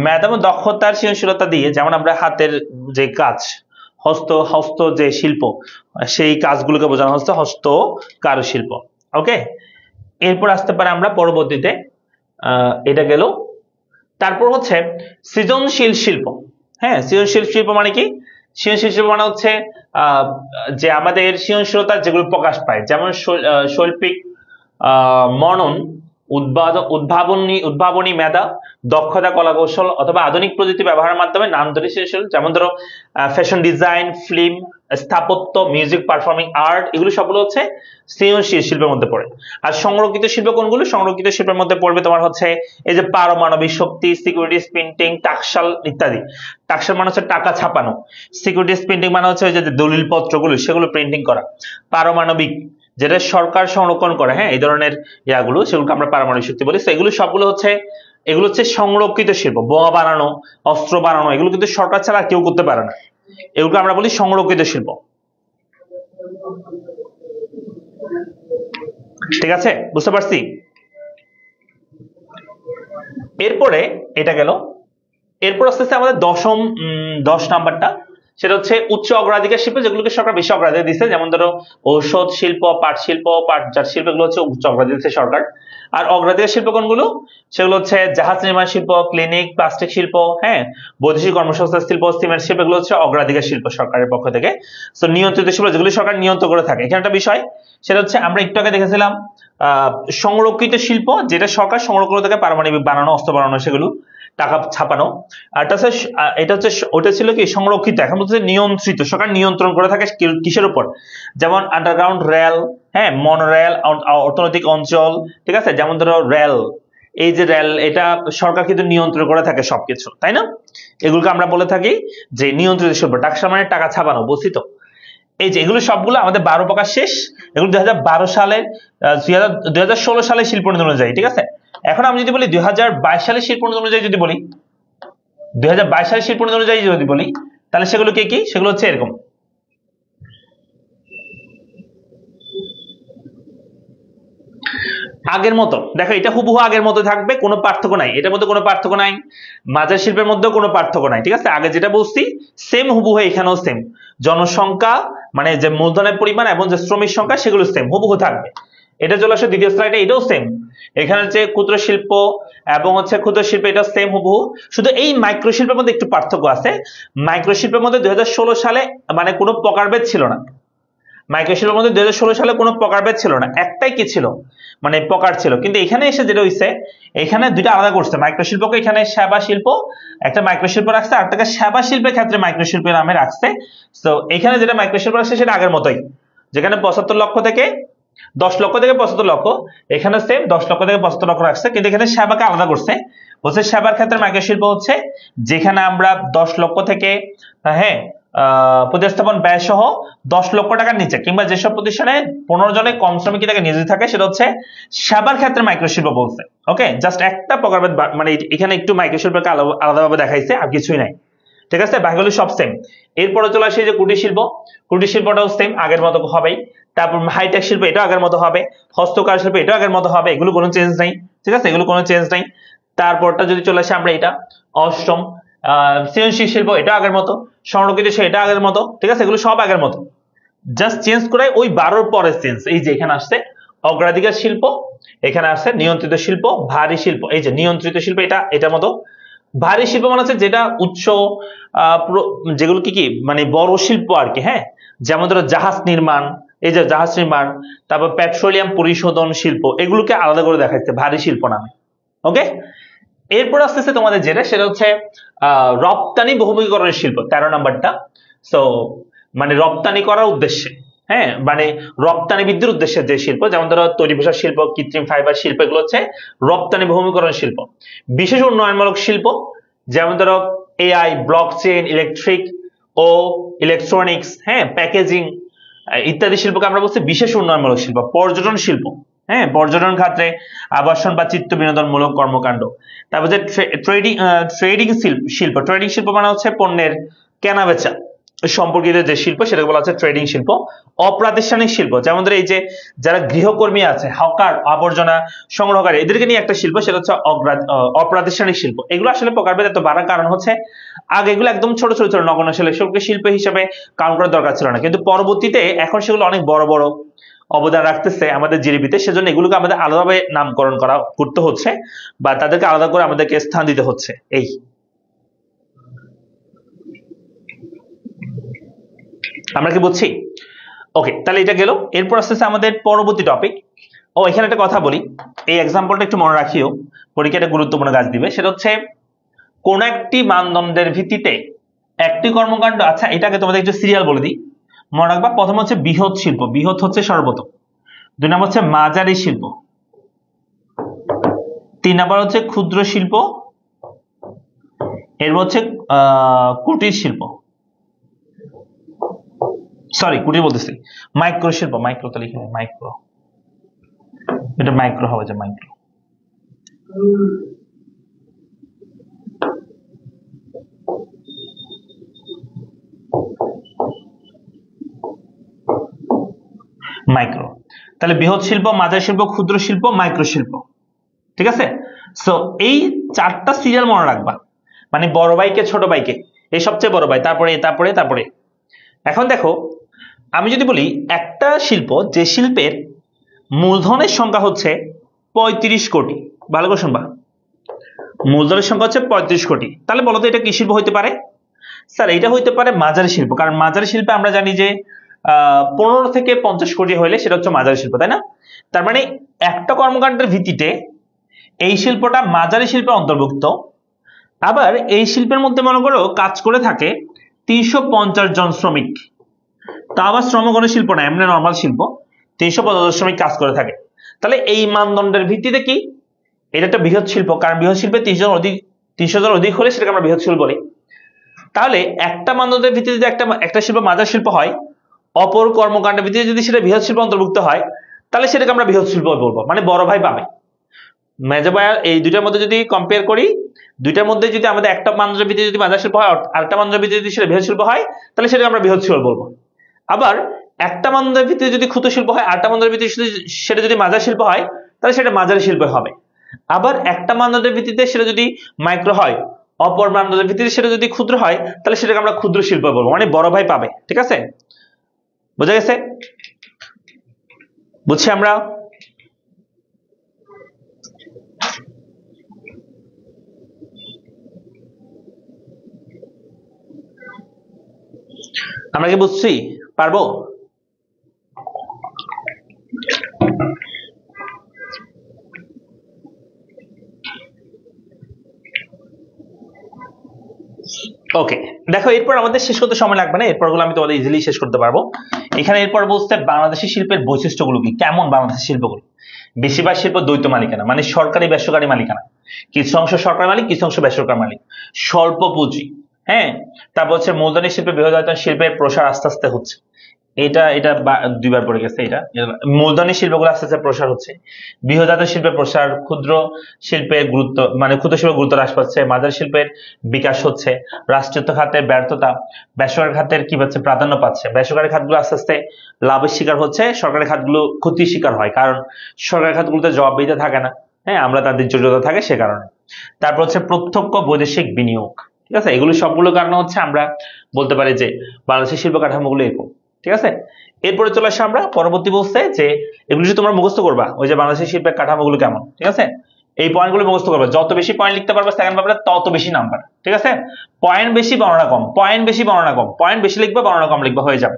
মেধা এবং দক্ষতার সৃজনশীলতা দিয়ে, যেমন আমরা হাতের যে কাজ, হস্ত যে শিল্প, সেই কাজগুলোকে বোঝানো হচ্ছে হস্ত কারুশিল্প। ওকে, এরপর আসতে পারে আমরা পরবর্তীতে, এটা গেল। তারপর হচ্ছে সৃজনশীল শিল্প। হ্যাঁ, সৃজনশীল শিল্প মানে কি? সৃজনশীল শিল্প মানে হচ্ছে যে আমাদের সৃজনশীলতার যেগুলো প্রকাশ পায়, যেমন শৈল্পিক মনন, উদ্ভাবনী মেধা, দক্ষতা, কলা কৌশল অথবা আধুনিক প্রযুক্তি ব্যবহারের মাধ্যমে নান্দনিক সৃজনশীল, যেমন ধরো ফ্যাশন ডিজাইন, ফিল্ম, স্থাপত্য, মিউজিক, পারফর্মিং আর্ট, এগুলো সবগুলো হচ্ছে সৃজনশীল শিল্পের মধ্যে পড়ে। আর সংরক্ষিত শিল্প কোনগুলো? সংরক্ষিত শিল্পের মধ্যে পড়বে তোমার হচ্ছে এই যে পারমাণবিক শক্তি, সিকিউরিটিজ প্রিন্টিং, টাকশাল ইত্যাদি। টাকশাল মানে হচ্ছে টাকা ছাপানো, সিকিউরিটিজ প্রিন্টিং মানে হচ্ছে ওই যে দলিল পত্রগুলো সেগুলো প্রিন্টিং করা, পারমাণবিক যেটা সরকার সংরক্ষণ করে, হ্যাঁ এই ধরনের ইয়াগুলো, সেগুলোকে আমরা পারমাণবিক শক্তি বলি। এগুলো সবগুলো হচ্ছে সংরক্ষিত শিল্প। বোমা বানানো, অস্ত্র বানানো, এগুলো কিন্তু সরকার ছাড়া কেউ করতে পারে না, এগুলো আমরা বলি সংরক্ষিত শিল্প, ঠিক আছে? বুঝতে পারছি? এরপরে এটা গেল। এরপর আস্তে আস্তে আমাদের 10 নাম্বারটা, সেটা হচ্ছে উচ্চ অগ্রাধিকার শিল্প, যেগুলোকে সরকার বেশি অগ্রাধিকার দিচ্ছে, যেমন ধরো ঔষধ শিল্প, পাট শিল্প, পাটজাত শিল্প, এগুলো হচ্ছে উচ্চ অগ্রাধিকার দিচ্ছে সরকার। আর অগ্রাধিকার শিল্প কোনগুলো? সেগুলো হচ্ছে জাহাজ নির্মাণ শিল্প, ক্লিনিক, প্লাস্টিক শিল্প, হ্যাঁ, বৈদেশিক কর্মসংস্থান শিল্প, সিমেন্ট শিল্প, এগুলো হচ্ছে অগ্রাধিকার শিল্প সরকারের পক্ষ থেকে। তো নিয়ন্ত্রিত শিল্প যেগুলো সরকার নিয়ন্ত্রণ করে থাকে। এখানে একটা বিষয়, সেটা হচ্ছে আমরা একটু আগে দেখেছিলাম সংরক্ষিত শিল্প, যেটা সরকার সংরক্ষণ থেকে পারমাণবিক বানানো, অস্ত্র বানানো, সেগুলো টাকা ছাপানো। আর এটা হচ্ছে ওটা ছিল কি সংরক্ষিত, এখন বলতে নিয়ন্ত্রিত, সরকার নিয়ন্ত্রণ করে থাকে কিসের উপর? যেমন আন্ডারগ্রাউন্ড রেল, হ্যাঁ, মনোরেল, অর্থনৈতিক অঞ্চল, ঠিক আছে, যেমন ধরো রেল, এই যে রেল, এটা সরকার কিন্তু নিয়ন্ত্রণ করে থাকে সবকিছু, তাই না? এগুলোকে আমরা বলে থাকি যে নিয়ন্ত্রিত শিল্প। টাকা মানে টাকা ছাপানো, বুঝছি তো? এই যে এগুলো সবগুলো আমাদের 12 প্রকার শেষ। এগুলো 2012 সালে 2016 সালে শিল্প নীতি অনুযায়ী, ঠিক আছে। এখন আমি যদি বলি 2022 সালের শিল্প নীতি অনুযায়ী যদি বলি, 2022 সালের শিল্প নীতি অনুযায়ী যদি বলি, তাহলে সেগুলো কি? সেগুলো হচ্ছে এরকম। আগের মতো দেখো, এটা হুবহু আগের মতো থাকবে, কোনো পার্থক্য নাই, এটার মধ্যে কোনো পার্থক্য নাই, মাঝার শিল্পের মধ্যেও কোনো পার্থক্য নাই, ঠিক আছে। আগে যেটা বলছি সেম হুবহু এখানেও সেম। জনসংখ্যা মানে যে মূলধনের পরিমাণ এবং যে শ্রমিক সংখ্যা, সেগুলো সেম হুবহু থাকবে। এটা চলে আসে দ্বিতীয় স্লাইডে, এটাও সেম। এখানে যে ক্ষুদ্র শিল্প এবং হচ্ছে ক্ষুদ্র শিল্প, এটা সেম হুবহু। শুধু এই মাইক্রো শিল্পের মধ্যে একটু পার্থক্য আছে। মাইক্রো শিল্পের মধ্যে 2016 সালে মানে কোনো প্রকারভেদ ছিল না। মাইক্রো শিল্পের মধ্যে 2016 সালে কোনো প্রকারভেদ ছিল না, একটাই কি ছিল, মানে প্রকার ছিল। কিন্তু এখানে এসে যেটা হইছে, এখানে দুইটা আলাদা করছে। মাইক্রো শিল্পকে এখানে সেবা শিল্প একটা মাইক্রো শিল্প রাখছে, আর টাকা সেবা শিল্পের ক্ষেত্রে মাইক্রো শিল্পের নামে রাখছে। তো এখানে যেটা মাইক্রো শিল্প রাখছে সেটা আগের মতোই, যেখানে 75 লক্ষ থেকে 10 লক্ষ থেকে 75 লক্ষ, এখানে সেম 10 লক্ষ থেকে 75 লক্ষ রাখছে। কিন্তু এখানে সেবাকে আলাদা করছে, বলছে সেবার ক্ষেত্রে মাইক্রো শিল্প হচ্ছে যেখানে আমরা 10 লক্ষ থেকে, হ্যাঁ, প্রতিস্থাপন ব্যয় সহ 10 লক্ষ টাকার নিচে, কিংবা যেসব প্রতিষ্ঠানে 15 জনের কম শ্রমিক থেকে নিয়োজিত থাকে, সেটা হচ্ছে সেবার ক্ষেত্রে মাইক্রো শিল্প বলছে। ওকে, জাস্ট একটা প্রকারভেদ, মানে এখানে একটু মাইক্রো শিল্পকে আলাদাভাবে দেখাইছে, আর কিছুই নাই, ঠিক আছে। বাকিগুলো সব সেম। এরপরে চলে আসে যে কুটির শিল্প। কুটির শিল্পটাও সেম, আগের মতো হবেই। তারপর হাইটেক শিল্প, এটাও আগের মতো হবে। হস্তকার শিল্প, এটাও আগের মতো হবে, এগুলো কোনো চেঞ্জ নাই, ঠিক আছে, এগুলো কোনো চেঞ্জ নাই। তারপরটা যদি চলে আসে আমরা এটা অষ্টম, সৃজনশীল শিল্প, এটা আগের মতো। সংরক্ষিত শিল্প, এটা আগের মতো, ঠিক আছে, এগুলো সব আগের মতো, জাস্ট চেঞ্জ করে ওই 12 পরে চেঞ্জ। এই যে এখানে আসছে অগ্রাধিকার শিল্প, এখানে আসছে নিয়ন্ত্রিত শিল্প, ভারী শিল্প। এই যে নিয়ন্ত্রিত শিল্প, এটার মতো। ভারী শিল্প মানে হচ্ছে যেটা উচ্চ, যেগুলো কি মানে বড় শিল্প আর কি, হ্যাঁ, যেমন ধরো জাহাজ নির্মাণ, এই যে জাহাজ নির্মাণ, তারপর পেট্রোলিয়াম পরিশোধন শিল্প, এগুলোকে আলাদা করে দেখাচ্ছে ভারী শিল্প নামে। ওকে, এরপর আসতেছে তোমাদের যেটা, সেটা হচ্ছে রপ্তানি বহুমুখীকরণের শিল্প, 13 নাম্বারটা। সো মানে রপ্তানি করার উদ্দেশ্যে, হ্যাঁ, মানে রপ্তানি বৃদ্ধির উদ্দেশ্যে যে শিল্প, যেমন ধরো তৈরি পোশাক শিল্প, কৃত্রিম ফাইবার শিল্প, এগুলো হচ্ছে রপ্তানি বহুমুখীকরণ শিল্প। বিশেষ উন্নয়নমূলক শিল্প, যেমন ধরো এআই, ব্লকচেইন, ইলেকট্রিক ও ইলেকট্রনিক্স, হ্যাঁ, প্যাকেজিং ইত্যাদি শিল্পকে আমরা বলছি বিশেষ উন্নয়নমূলক শিল্প। পর্যটন শিল্প, হ্যাঁ, পর্যটন খাতে আবাসন বা চিত্ত বিনোদনমূলক কর্মকাণ্ড। তারপর যে ট্রেডিং শিল্প, ট্রেডিং শিল্প মানে হচ্ছে পণ্যের কেনা বেচা সম্পর্কিত যে শিল্প, সেটাকে বলা হচ্ছে ট্রেডিং শিল্প। অপ্রাতিষ্ঠানিক শিল্প, যেমন ধরো এই যে যারা গৃহকর্মী আছে, হকার, আবর্জনা সংগ্রহকারী, এদেরকে নিয়ে একটা শিল্প, সেটা হচ্ছে অপ্রাতিষ্ঠানিক শিল্প। এগুলো আসলে প্রকারভেদ এত বাড়ার কারণ হচ্ছে আগে এগুলো একদম ছোট ছোট ছোট নগণ্য শিল্পকে শিল্প হিসেবে কাউন্ট করার দরকার ছিল না, কিন্তু পরবর্তীতে এখন সেগুলো অনেক বড় বড় অবদান রাখতেছে আমাদের জিডিপিতে, সেজন্য এগুলোকে আমাদের আলাদাভাবে নামকরণ করতে হচ্ছে, বা তাদেরকে আলাদা করে আমাদেরকে স্থান দিতে হচ্ছে। এই আমরা কি বুঝছি? ওকে, তাহলে এটা গেল। এরপর আসতেছে আমাদের পরবর্তী টপিক। এখানে একটা কথা বলি, এই এক্সাম্পলটা একটু মনে রাখিও, পরীক্ষাটা গুরুত্বপূর্ণ কাজ দিবে। সেটা হচ্ছে কোন একটি মানদণ্ডের ভিত্তিতে একটি কর্মকাণ্ড, আচ্ছা এটাকে তোমাদের একটু সিরিয়াল বলে দিই, মনে রাখবা। প্রথম হচ্ছে বৃহৎ শিল্প, বৃহৎ হচ্ছে সর্বপ্রথম। 2 নম্বর হচ্ছে মাঝারি শিল্প। 3 নম্বর হচ্ছে ক্ষুদ্র শিল্প। এরপর হচ্ছে কুটির শিল্প, সরি কুটির বলতেছি, মাইক্রো শিল্প, মাইক্রো তো লিখে মাইক্রো, এটা মাইক্রো হবে, যে মাইক্রো। মাইক্রো, তাহলে বৃহৎ শিল্প, মাঝারি শিল্প, ক্ষুদ্র শিল্প, মাইক্রো শিল্প, ঠিক আছে। সো এই 4টা সিরিয়াল মনে রাখবা, মানে বড় ভাইকে ছোট ভাইকে এই সবচেয়ে বড় ভাই, তারপরে তারপরে তারপরে। এখন দেখো আমি যদি বলি একটা শিল্প যে শিল্পের মূলধনের সংখ্যা হচ্ছে 35 কোটি, ভালো করে শুনবা, মূলধনের সংখ্যা হচ্ছে 35 কোটি, তাহলে বলো তো এটা কি শিল্প হইতে পারে? স্যার এটা হইতে পারে মাঝারি শিল্প, কারণ মাঝারি শিল্পে আমরা জানি যে 15 থেকে 50 কোটি হইলে সেটা হচ্ছে মাঝারি শিল্প, তাই না? তার মানে একটা কর্মকাণ্ডের ভিত্তিতে এই শিল্পটা মাঝারি শিল্পের অন্তর্ভুক্ত। আবার এই শিল্পের মধ্যে মনে করো কাজ করে থাকে 350 জন শ্রমিক, তা আবার শ্রমগণ শিল্প না, এমনি নর্মাল শিল্প, 350 শ্রমিক কাজ করে থাকে। তাহলে এই মানদণ্ডের ভিত্তিতে কি এটা একটা বৃহৎ শিল্প, কারণ বৃহৎ শিল্পে 300 জন অধিক হলে সেটাকে আমরা বৃহৎ শিল্প বলি। তাহলে একটা মানদণ্ডের ভিত্তিতে যদি একটা শিল্প মাঝারি শিল্প হয়, অপর কর্মকাণ্ডের ভিত্তিতে যদি সেটা বৃহৎ শিল্প অন্তর্ভুক্ত হয়, তাহলে সেটাকে আমরা বৃহৎ শিল্প বলবো, মানে বড় ভাই পাবে। মেজো ভাই এই দুইটার মধ্যে যদি কম্পেয়ার করি, দুইটার মধ্যে যদি আমাদের একটা মানদণ্ডের ভিত্তিতে যদি মাঝারি শিল্প হয়, আরেকটা মানদণ্ডের ভিত্তিতে যদি সেটা বৃহৎ শিল্প হয়, তাহলে সেটাকে আমরা বৃহৎ শিল্প বলবো। আবার একটা মানদণ্ডের ভিত্তিতে যদি ক্ষুদ্র শিল্প হয়, আরেকটা মানদণ্ডের ভিত্তিতে সেটা যদি মাঝারি শিল্প হয়, তাহলে সেটা মাঝারি শিল্প হবে। আবার একটা মানদণ্ডের ভিত্তিতে সেটা যদি মাইক্রো হয়, অপর মানদণ্ডের ভিত্তিতে সেটা যদি ক্ষুদ্র হয়, তাহলে সেটাকে আমরা ক্ষুদ্র শিল্প বলবো, মানে বড় ভাই পাবে। ঠিক আছে, বোঝা গেছে? বুঝছি আমরা? আমরা কি বুঝছি? পারবো? ওকে, দেখো এরপর আমাদের শেষ করতে সময় লাগবে না, এরপর গুলো আমি তোমাদের ইজিলি শেষ করতে পারবো। এখানে এরপর বলতে বাংলাদেশি শিল্পের বৈশিষ্ট্যগুলো কি, কেমন বাংলাদেশের শিল্পগুলো। বেশিরভাগ শিল্প দ্বৈত মালিকানা, মানে সরকারি বেসরকারি মালিকানা, কিছু অংশ সরকারি মালিক, কিছু অংশ বেসরকারি মালিক, স্বল্প পুঁজি, হ্যাঁ। তারপর হচ্ছে মূলধনী শিল্পে বৃহদায়তন শিল্পের প্রসার আস্তে আস্তে হচ্ছে, এটা এটা দুইবার পড়ে গেছে। এটা মূলধনী শিল্পগুলো আস্তে আস্তে প্রসার হচ্ছে, বৃহদায়তন শিল্পের প্রসার, ক্ষুদ্র শিল্পের গুরুত্ব মানে ক্ষুদ্র শিল্পের গুরুত্ব হ্রাস পাচ্ছে, মাঝারি শিল্পের বিকাশ হচ্ছে, রাষ্ট্রায়ত্ত খাতের ব্যর্থতা, বেসরকারি খাতের কি পাচ্ছে, প্রাধান্য পাচ্ছে, বেসরকারি খাতগুলো আস্তে আস্তে লাভের শিকার হচ্ছে, সরকারি খাতগুলো ক্ষতির শিকার হয়, কারণ সরকারি খাতগুলোতে জবাবদিহিতা থাকে না, হ্যাঁ, আমরা তাদের জড়িত থাকে সে কারণে। তারপর হচ্ছে প্রত্যক্ষ বৈদেশিক বিনিয়োগ, ঠিক আছে, এগুলো সবগুলো কারণে হচ্ছে আমরা বলতে পারি যে বাংলাদেশের শিল্প কাঠামোগুলো এরকম। ঠিক আছে, এরপরে চলে আসে আমরা পরবর্তী বলতে যে এগুলো যদি তোমরা মুখস্থ করবা, ওই যে বাংলাদেশের শিল্পের কাঠামোগুলো কেমন, ঠিক আছে, এই পয়েন্টগুলো মুখস্থ করবা। যত বেশি পয়েন্ট লিখতে পারবে সেকেন্ড পেপারে তত বেশি নাম্বার। ঠিক আছে, পয়েন্ট বেশি বর্ণনা কম, পয়েন্ট বেশি বর্ণনা কম, পয়েন্ট বেশি লিখবে বর্ণনা কম লিখবে, হয়ে যাবে।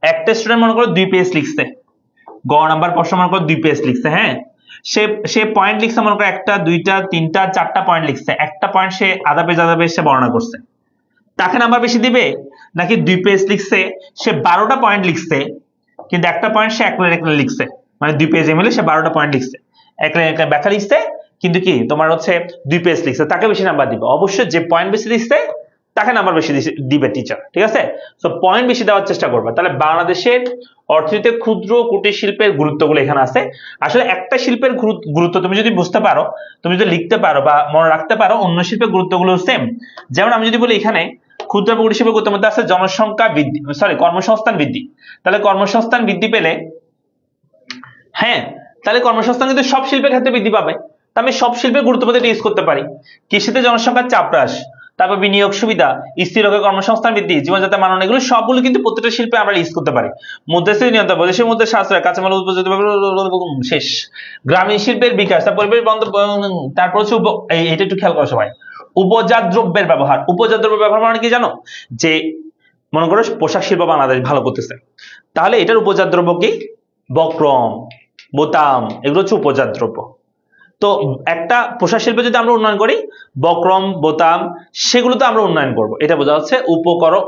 একটা স্টুডেন্ট মনে করো 2 পেজ লিখছে, গ নাম্বার প্রশ্ন মনে করো 2 পেজ লিখছে, হ্যাঁ, সে পয়েন্ট লিখছে মনে করো একটা দুইটা তিনটা চারটা পয়েন্ট লিখছে, একটা পয়েন্ট সে আধা পেজ সে বর্ণনা করছে, তাকে নাম্বার বেশি দিবে? নাকি 2 পেজ লিখছে, সে 12টা পয়েন্ট লিখছে, কিন্তু একটা পয়েন্ট সে এক লাইনে লিখছে, মানে 2 পেজে মিলে সে 12টা পয়েন্ট লিখছে, এক লাইনে ব্যাখ্যা লিখছে, কিন্তু কি তোমার হচ্ছে 2 পেজ লিখছে, তাকে বেশি নাম্বার দিবে। অবশ্যই যে পয়েন্ট বেশি দিচ্ছে তাকে নাম্বার বেশি দিবে টিচার। ঠিক আছে, সো পয়েন্ট বেশি দেওয়ার চেষ্টা করবে। তাহলে বাংলাদেশের অর্থনীতিতে ক্ষুদ্র কুটির শিল্পের গুরুত্বগুলো এখানে আছে। আসলে একটা শিল্পের গুরুত্ব তুমি যদি বুঝতে পারো, তুমি যদি লিখতে পারো বা মনে রাখতে পারো, অন্য শিল্পের গুরুত্বগুলো সেম। যেমন আমি যদি বলি এখানে ক্ষুদ্র কুটির শিল্পের গুরুত্বের মধ্যে আছে জনসংখ্যা বৃদ্ধি, কর্মসংস্থান বৃদ্ধি। তাহলে কর্মসংস্থান বৃদ্ধি পেলে, হ্যাঁ, তাহলে কর্মসংস্থান কিন্তু সব শিল্পের ক্ষেত্রে বৃদ্ধি পাবে। আমি সব শিল্পের গুরুত্ব পদ্ধতি ইউজ করতে পারি। কৃষিতে জনসংখ্যার চাপ হ্রাস, তারপর বিনিয়োগ সুবিধা, স্থির কর্মসংস্থান বৃদ্ধি, জীবনযাত্রার মান, এগুলো সবগুলো কিন্তু প্রত্যেকটা শিল্পে আমরা ইউজ করতে পারি। মুদ্রাস্ফীতি নিয়ন্ত্রণ, বৈদেশিক মুদ্রা সাশ্রয়, কাঁচামাল উপযোগিতা শেষ, গ্রামীণ শিল্পের বিকাশ, পরিবেশ বান্ধব, তারপর হচ্ছে এটা একটু খেয়াল করো সবাই, উপজাত দ্রব্যের ব্যবহার। উপজাত দ্রব্যের ব্যবহার মানে কি জানো? যে মনে করো পোশাক শিল্প বাংলাদেশ ভালো করতেছে, তাহলে এটার উপজাত দ্রব্য কি? বক্রম, বোতাম, এগুলো হচ্ছে উপজাত দ্রব্য। তো একটা পোশাক শিল্পে যদি আমরা উন্নয়ন করি, বক্রম বোতাম সেগুলোতে আমরা উন্নয়ন করব, এটা বোঝা যাচ্ছে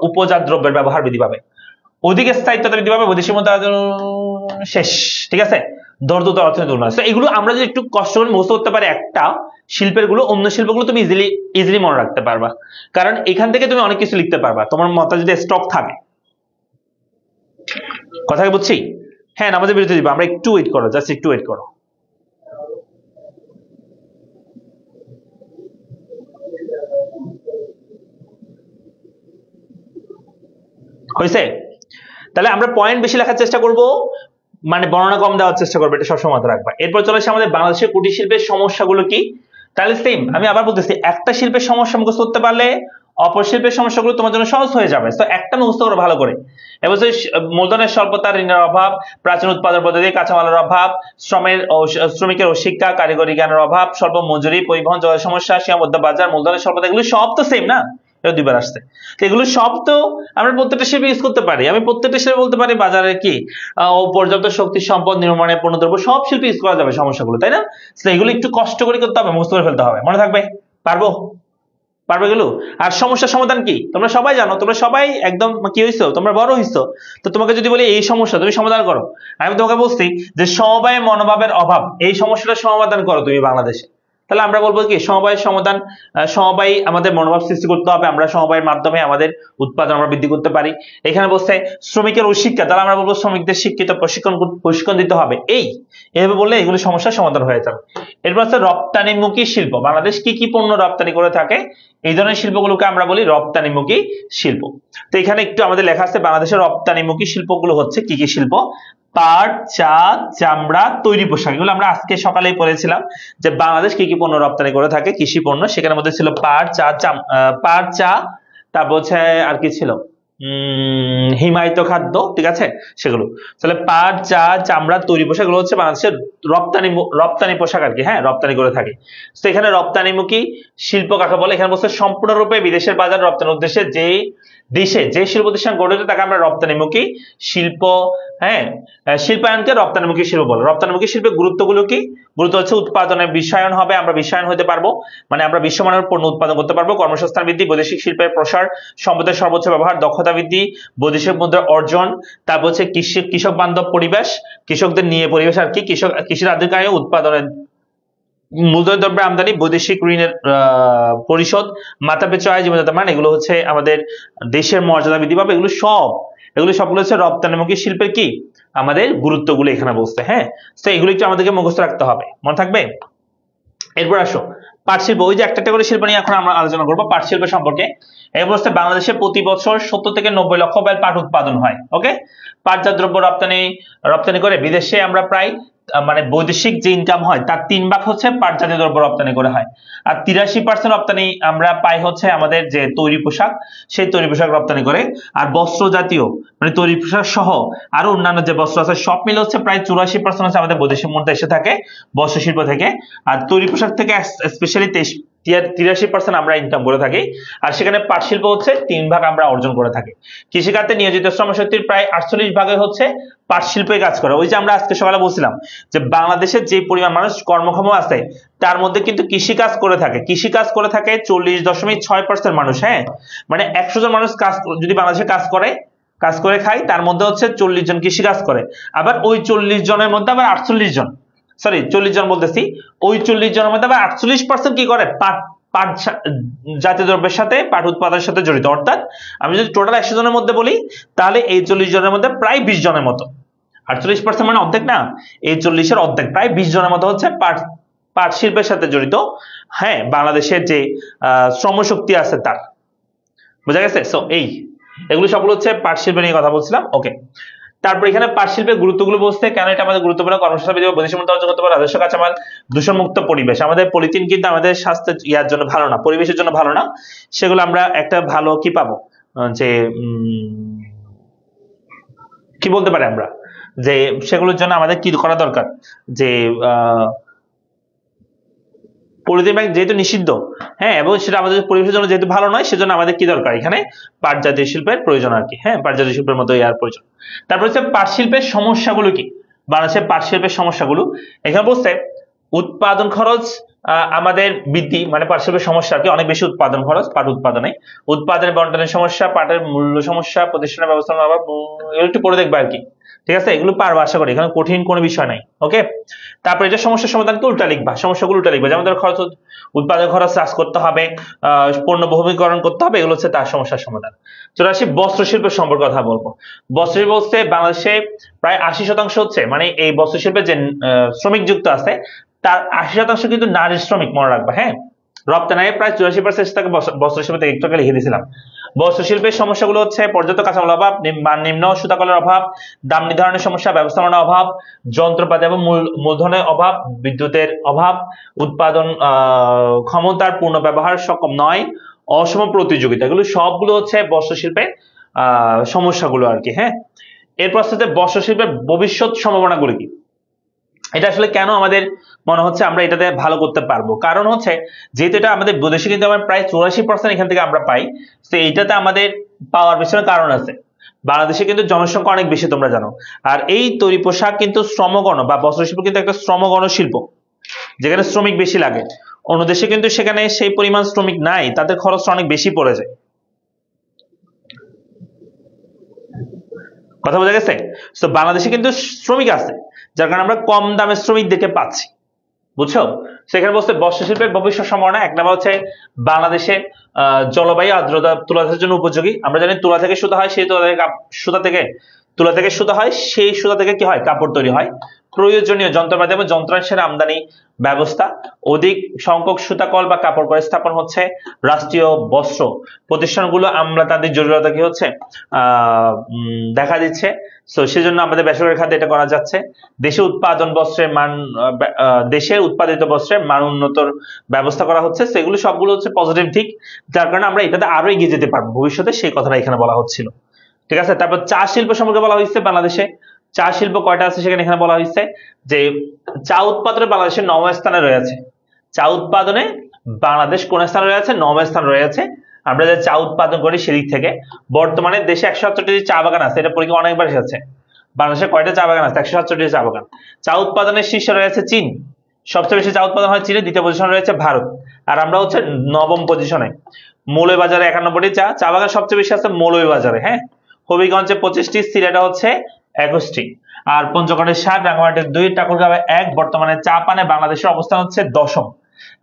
উপজাত দ্রব্যের ব্যবহার বৃদ্ধি পাবে, অধিক স্থায়িত্বতা বৃদ্ধি পাবে, বৈদেশিক মুদ্রা শেষ। ঠিক আছে, দ্রুত অর্থনৈতিক উন্নয়ন। এগুলো আমরা যদি একটু কষ্ট করে মুখস্থ করতে পারি একটা শিল্পের গুলো, অন্য শিল্পগুলো তুমি ইজিলি মনে রাখতে পারবা, কারণ এখান থেকে তুমি অনেক কিছু লিখতে পারবা তোমার মাথায় যদি স্টক থাকে। কথা কি বুঝছি? হ্যাঁ, আমাদের বিরতি দিবা, আমরা একটু ওয়েট করো, জাস্ট একটু ওয়েট করো। হয়েছে? তাহলে আমরা পয়েন্ট বেশি লেখার চেষ্টা করব, মানে বর্ণনা কম দেওয়ার চেষ্টা করবো, এটা সবসময় মাথায় রাখবা। এরপর চলে আসে আমাদের বাংলাদেশের কুটির শিল্পের সমস্যাগুলো কি। তাহলে সেম, আমি আবার বলতেছি, একটা শিল্পের সমস্যা মুখস্থ করতে পারলে অপশিল্পের সমস্যাগুলো তোমার জন্য সহজ হয়ে যাবে। তো একটা মুখস্থ করো ভালো করে। এবার মূলধনের স্বল্পতা, ঋণের অভাব, প্রাচীন উৎপাদন পদ্ধতি, কাঁচামালের অভাব, শ্রমিকের অশিক্ষা, কারিগরি জ্ঞানের অভাব, স্বল্প মজুরি, পরিবহন, যোগাযোগ সমস্যা, সীমাবদ্ধ বাজার, মূলধনের স্বল্পতা, এগুলো সব তো সেম না? এটা দুইবার আসছে। এগুলো সব তো আমরা প্রত্যেকটা শিল্পে ইউজ করতে পারি। আমি প্রত্যেকটা শিল্পে বলতে পারি বাজারে কি পর্যাপ্ত শক্তি সম্পদ, নির্মাণের পণ্যদ্রব্য, সব শিল্পে ইউজ করা যাবে সমস্যাগুলো, তাই না? এগুলো একটু কষ্ট করে করতে হবে, মুখস্থ করে ফেলতে হবে। মনে থাকবে? পারবো? পারবে গেলো? আর সমস্যার সমাধান কি তোমরা সবাই জানো, তোমরা সবাই একদম কি হইছো, তোমরা বড় হইছো। তো তোমাকে যদি বলি এই সমস্যা তুমি সমাধান করো, আমি তোমাকে বলছি যে সমবায় মনোভাবের অভাব, এই সমস্যাটা সমাধান করো তুমি বাংলাদেশে। তাহলে আমরা বলবো কি সমবায়ের সমাধান, সমবায় আমাদের মনোভাব সৃষ্টি করতে হবে, আমরা সমবায়ের মাধ্যমে আমাদের উৎপাদন আমরা বৃদ্ধি করতে পারি। এখানে বলছে শ্রমিকের অশিক্ষা, তাহলে আমরা বলবো শ্রমিকদের শিক্ষিত প্রশিক্ষণ দিতে হবে। এইভাবে বললে এগুলো সমস্যার সমাধান হয়ে যাবে। এরপর হচ্ছে রপ্তানিমুখী শিল্প, বাংলাদেশ কি কি পণ্য রপ্তানি করে থাকে, এই ধরনের শিল্পগুলোকে আমরা বলি রপ্তানিমুখী শিল্প। তো এখানে একটু আমাদের লেখা আছে বাংলাদেশের রপ্তানিমুখী শিল্পগুলো হচ্ছে কি কি শিল্প: পাট, চা, চামড়া, তৈরি পোশাক। এগুলো আমরা আজকে সকালেই পড়েছিলাম যে বাংলাদেশ কি কি পণ্য রপ্তানি করে থাকে, কৃষি পণ্য। সেখানের মধ্যে ছিল পাট, চা, তারপর হচ্ছে আর কি ছিল, হিমায়িত খাদ্য, ঠিক আছে, সেগুলো। তাহলে পাট, চা, চামড়া, তৈরি পোশাক, এগুলো হচ্ছে বাংলাদেশের রপ্তানি পোশাক আর কি, হ্যাঁ, রপ্তানি করে থাকে। তো এখানে রপ্তানিমুখী শিল্প কাকে বলে? এখানে বলছে সম্পূর্ণরূপে বিদেশের বাজার রপ্তানির উদ্দেশ্যে যে দেশে যে শিল্প প্রতিষ্ঠান গড়ে ওঠে তাকে আমরা রপ্তানিমুখী শিল্প, হ্যাঁ, শিল্পায়নকে রপ্তানিমুখী শিল্প বলে। রপ্তানিমুখী শিল্পের গুরুত্বগুলো কি? গুরুত্ব হচ্ছে উৎপাদনের বিশ্বায়ন হবে, আমরা বিশ্বায়ন হতে পারবো, মানে আমরা বিশ্বমানের পণ্য উৎপাদন করতে পারবো, কর্মসংস্থান বৃদ্ধি, বৈদেশিক শিল্পের প্রসার, সম্পদের সর্বোচ্চ ব্যবহার, দক্ষতা বৃদ্ধি, বৈদেশিক মুদ্রা অর্জন, তারপর হচ্ছে কৃষক বান্ধব পরিবেশ, কৃষকদের নিয়ে পরিবেশ আর কি, কৃষির আধিকারিক উৎপাদনের মূলধনী দ্রব্যের আমদানি, বৈদেশিক ঋণের পরিশোধ, মাথাপিছু আয়, জীবনযাত্রার মান, এগুলো হচ্ছে আমাদের দেশের মর্যাদা বৃদ্ধি পাবে। এগুলো সবগুলো হচ্ছে রপ্তানিমুখী শিল্পের কি আমাদের গুরুত্বগুলো এখানে বলছে, হ্যাঁ। তো এগুলো একটু আমাদেরকে মুখস্থ রাখতে হবে, মনে থাকবে। এরপর আসো পাট শিল্প, ওই যে একটা করে শিল্প নিয়ে এখন আমরা আলোচনা করবো পাট শিল্প সম্পর্কে। এই অবস্থায় বাংলাদেশে প্রতি বছর 70 থেকে 90 লক্ষ বেল পাট উৎপাদন হয়। ওকে, পাটজাত দ্রব্য রপ্তানি করে বিদেশে আমরা প্রায় মানে বৈদেশিক যে ইনকাম হয় তার 3 ভাগ হচ্ছে পাট জাতীয় দ্রব্য রপ্তানি করে হয়। আর 83% রপ্তানি আমরা পাই হচ্ছে আমাদের যে তৈরি পোশাক, সেই তৈরি পোশাক রপ্তানি করে। আর বস্ত্র জাতীয় মানে তৈরি পোশাক সহ আরো অন্যান্য যে বস্ত্র আছে সব মিলে হচ্ছে প্রায় 84% হচ্ছে আমাদের বৈদেশিক মুদ্রা এসে থাকে বস্ত্র শিল্প থেকে। আর তৈরি পোশাক থেকে স্পেশালি 83% আমরা ইনকাম করে থাকি। আর সেখানে পাট শিল্প হচ্ছে 3 ভাগ আমরা অর্জন করে থাকি। কৃষিখাতে নিয়োজিত শ্রমশক্তির প্রায় 48 ভাগে হচ্ছে পাট শিল্পে কাজ করে। ওই যে আমরা আজকে সকালে বলছিলাম যে বাংলাদেশের যে পরিমাণ মানুষ কর্মক্ষম আছে তার মধ্যে কিন্তু কৃষি কাজ করে থাকে 40.6% মানুষ, হ্যাঁ, মানে 100 জন মানুষ যদি বাংলাদেশে কাজ করে খায় তার মধ্যে হচ্ছে 40 জন কৃষি কাজ করে। আবার ওই 40 জনের মধ্যে আবার 48 জন, সরি 40 জন বলতেছি, ওই 40 জনের মধ্যে আবার 48% কি করে, পাট জাতীয় দ্রব্যের সাথে, পাট উৎপাদনের সাথে জড়িত। অর্থাৎ আমি যদি টোটাল 100 জনের মধ্যে বলি তাহলে এই 40 জনের মধ্যে প্রায় 20 জনের মতো, 48% মানে অর্ধেক না, এই 40-এর অর্ধেক প্রায় 20 জনের মতো হচ্ছে পাট শিল্পের সাথে জড়িত, হ্যাঁ, বাংলাদেশের যে শ্রমশক্তি আছে তার, বোঝা গেছে? সো এগুলো সবগুলো হচ্ছে পাট শিল্প নিয়ে কথা বলছিলাম। ওকে, তারপর এখানে পাট শিল্পের গুরুত্বগুলো বলতে কেন এটা আমাদের গুরুত্বপূর্ণ: কর্মসংস্থান বৃদ্ধি, বৈদেশিক মুদ্রা অর্জন করতে পারে, রাজস্ব, কাঁচামাল, দূষণমুক্ত পরিবেশ। আমাদের পলিথিন কিন্তু আমাদের স্বাস্থ্যের ইয়ার জন্য ভালো না, পরিবেশের জন্য ভালো না, সেগুলো আমরা একটা ভালো কি পাবো, যে কি বলতে পারি আমরা, যে সেগুলোর জন্য আমাদের কি করা দরকার, যে পলিথিন ব্যাগ যেহেতু নিষিদ্ধ, হ্যাঁ, এবং সেটা আমাদের পরিবেশের জন্য যেহেতু ভালো নয়, সেজন্য আমাদের কি দরকার, এখানে পাট জাতীয় শিল্পের প্রয়োজন আর কি, হ্যাঁ, পাট জাতীয় শিল্পের মতো ইয়ার প্রয়োজন। তারপর হচ্ছে পাট শিল্পের সমস্যাগুলো কি, বাংলাদেশের পাট শিল্পের সমস্যাগুলো এখানে বলছে উৎপাদন খরচ আমাদের বৃদ্ধি, মানে পাট শিল্পের সমস্যা আর কি, অনেক বেশি উৎপাদন খরচ পাট উৎপাদনের বন্টনের সমস্যা, পাটের মূল্য সমস্যা, প্রতিষ্ঠানের ব্যবস্থাপনার অভাব, এগুলো একটু পড়ে দেখবে আর কি, ঠিক আছে? এগুলো পারবা আশা করি, এখানে কঠিন কোনো বিষয় নাই। ওকে, তারপর এটা সমস্যার সমাধানকে উল্টা লিখবা, সমস্যাগুলো উল্টা লিখবা, যেমন ধর উৎপাদন খরচ হ্রাস করতে হবে, পণ্য বহুমুখীকরণ করতে হবে, এগুলো হচ্ছে তার সমস্যার সমাধান। চলে আসি বস্ত্র শিল্পের সম্পর্কে কথা বলবো। বস্ত্র শিল্প হচ্ছে বাংলাদেশে প্রায় 80% হচ্ছে, মানে এই বস্ত্র শিল্পে যে শ্রমিক যুক্ত আছে তার 80% কিন্তু নারী শ্রমিক, মনে রাখবা, হ্যাঁ। রপ্তানি প্রায় 84% তাকে বস্ত্র শিল্প থেকে একটু আগে লিখে দিয়েছিলাম। বস্ত্র শিল্পের সমস্যাগুলো হচ্ছে পর্যাপ্ত কাঁচামাল অভাব, নিম্ন সুতাকলের অভাব, দাম নির্ধারণের সমস্যা, ব্যবস্থাপনার অভাব, যন্ত্রপাতি এবং মূলধনের অভাব, বিদ্যুতের অভাব, উৎপাদন ক্ষমতার পূর্ণ ব্যবহার সক্ষম নয়, অসম প্রতিযোগিতা, এগুলো সবগুলো হচ্ছে বস্ত্রশিল্পের সমস্যাগুলো আর কি। হ্যাঁ, এরপর হচ্ছে বস্ত্রশিল্পের ভবিষ্যৎ সম্ভাবনাগুলো কি, এটা আসলে কেন আমাদের মনে হচ্ছে আমরা এটাতে ভালো করতে পারবো, কারণ হচ্ছে যেহেতু এটা আমাদের বিদেশে কিন্তু আমরা প্রায় 84% এখান থেকে আমরা পাই, তো এইটাতে আমাদের পাওয়ার পেছনে কারণ আছে। বাংলাদেশে কিন্তু জনসংখ্যা অনেক বেশি তোমরা জানো, আর এই তৈরি পোশাক কিন্তু শ্রমগণ বা বস্ত্রশিল্প কিন্তু একটা শ্রমগণ শিল্প, যেখানে শ্রমিক বেশি লাগে। অন্য দেশে কিন্তু সেখানে সেই পরিমাণ শ্রমিক নাই, তাদের খরচটা অনেক বেশি পড়ে যায়। কথা বোঝা গেছে? তো বাংলাদেশে কিন্তু শ্রমিক আছে, যার কারণে আমরা কম দামে শ্রমিকদেরকে পাচ্ছি, বুঝছো? সেখানে বলছে বস্ত্রশিল্পের ভবিষ্যৎ সম্ভাবনা, এক নম্বর হচ্ছে বাংলাদেশে জলবায়ু আর্দ্রতা তুলা চাষের জন্য উপযোগী। আমরা জানি তুলা থেকে সুতা হয়, সেই তুলা থেকে সুতা হয়, সেই সুতা থেকে কি হয়, কাপড় তৈরি হয়। প্রয়োজনীয় যন্ত্রপাতি এবং যন্ত্রাংশের আমদানি ব্যবস্থা, অধিক সংখ্যক সুতা কল বা কাপড় কল স্থাপন হচ্ছে। রাষ্ট্রীয় বস্ত্র প্রতিষ্ঠানগুলো আমদানির জটিলতা কি হচ্ছে দেখা দিচ্ছে, তো সেজন্য আমাদের বেসরকারি খাতে এটা করা যাচ্ছে। দেশে উৎপাদন বস্ত্রের মান, দেশের উৎপাদিত বস্ত্রের মান উন্নতর ব্যবস্থা করা হচ্ছে। সেগুলো সবগুলো হচ্ছে পজিটিভ দিক, যার কারণে আমরা এটাতে আরো এগিয়ে যেতে পারবো ভবিষ্যতে, সেই কথাটা এখানে বলা হচ্ছিল। ঠিক আছে, তারপর চা শিল্প সম্পর্কে বলা হয়েছে। বাংলাদেশে চা শিল্প কয়টা আছে সেখানে এখানে বলা হয়েছে যে চা উৎপাদনে বাংলাদেশের 9ম স্থানে রয়েছে। চা উৎপাদনে বাংলাদেশ কোন স্থানে রয়েছে? 9ম স্থানে রয়েছে। আমরা যে চা উৎপাদন করি সেদিক থেকে বর্তমানে দেশে 170টি চা বাগান আছে, এটা পরীক্ষা অনেকবার এসেছে। বাংলাদেশে কয়টা চা বাগান আছে? 170টি চা বাগান। চা উৎপাদনের শীর্ষে রয়েছে চীন, সবচেয়ে বেশি চা উৎপাদন হয় চীনে, দ্বিতীয় পজিশনে রয়েছে ভারত, আর আমরা হচ্ছে 9ম পজিশনে। মৌলভীবাজারে 91টি চা বাগান সবচেয়ে বেশি আছে মৌলভীবাজারে। হ্যাঁ, হবিগঞ্জে 25টি, সিলেটে হচ্ছে 21টি, আর পঞ্চগড়ের 7, রাঙ্গামাটির 2, ঠাকুরগাঁওয়ে 1। বর্তমানে চা পানে বাংলাদেশের অবস্থান হচ্ছে 10ম।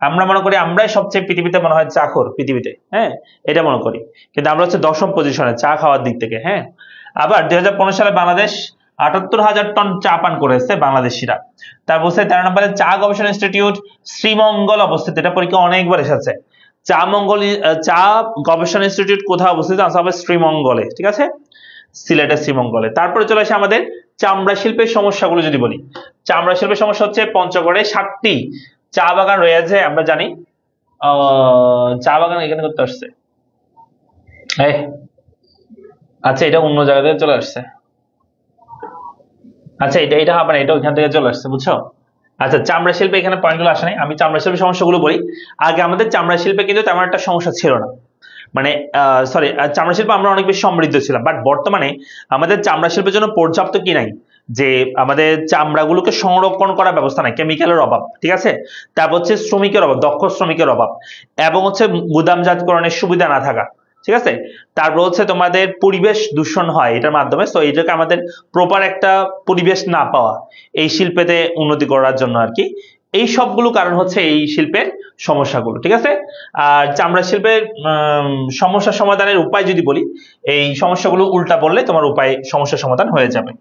আমরা মনে করি আমরাই সবচেয়ে পৃথিবীতে মনে হয় চাখোর পৃথিবীতে, হ্যাঁ এটা মনে করি, কিন্তু আমরা হচ্ছে 10ম পজিশনে চা খাওয়ার দিক থেকে। হ্যাঁ, আবার 2015 সালে বাংলাদেশ 78,000 টন চা পান করেছে বাংলাদেশিরা। তারপর হচ্ছে 13 নম্বরে চা গবেষণা ইনস্টিটিউট শ্রীমঙ্গল অবস্থিত, এটা পরীক্ষা অনেকবার এসেছে। চা গবেষণা ইনস্টিটিউট কোথায় অবস্থিত? আনসার হবে শ্রীমঙ্গলে। ঠিক আছে, সিলেটের শ্রীমঙ্গলে। তারপরে চলে আসে আমাদের চামড়া শিল্পের সমস্যাগুলো যদি বলি। চামড়া শিল্পের সমস্যা হচ্ছে পঞ্চগড়ে 7টি চা বাগান রয়েছে, আমরা জানি। চা বাগান এখানে করতে আসছে, আচ্ছা এটা অন্য জায়গা থেকে চলে আসছে। আচ্ছা এটা হবে না, এটা ওইখান থেকে চলে আসছে, বুঝছো? আচ্ছা, চামড়া শিল্পে এখানে পয়েন্টগুলো আসে নাই, আমি চামড়া শিল্পের সমস্যাগুলো বলি। আগে আমাদের চামড়া শিল্পে কিন্তু তেমন একটা সমস্যা ছিল না, মানে সরি, চামড়া শিল্প আমরা অনেক বেশি সমৃদ্ধ ছিলাম, বাট বর্তমানে আমাদের চামড়া শিল্পের জন্য পর্যাপ্ত কি নাই, যে আমাদের চামড়াগুলোকে সংরক্ষণ করার ব্যবস্থা নাই, কেমিক্যালের অভাব। ঠিক আছে, তারপর হচ্ছে শ্রমিকের অভাব, দক্ষ শ্রমিকের অভাব, এবং হচ্ছে গুদামজাতকরণের সুবিধা না থাকা। ঠিক আছে, তারপর হচ্ছে তোমাদের পরিবেশ দূষণ হয় এটার মাধ্যমে, তো এটাকে আমাদের প্রপার একটা পরিবেশ না পাওয়া এই শিল্পেতে উন্নতি করার জন্য আর কি। এই সবগুলো কারণ হচ্ছে এই শিল্পের সমস্যাগুলো। ঠিক আছে, আর চামড়া শিল্পের সমস্যা সমাধানের উপায় যদি বলি, এই সমস্যাগুলো উল্টা বললে তোমার উপায় সমস্যার সমাধান হয়ে যাবে।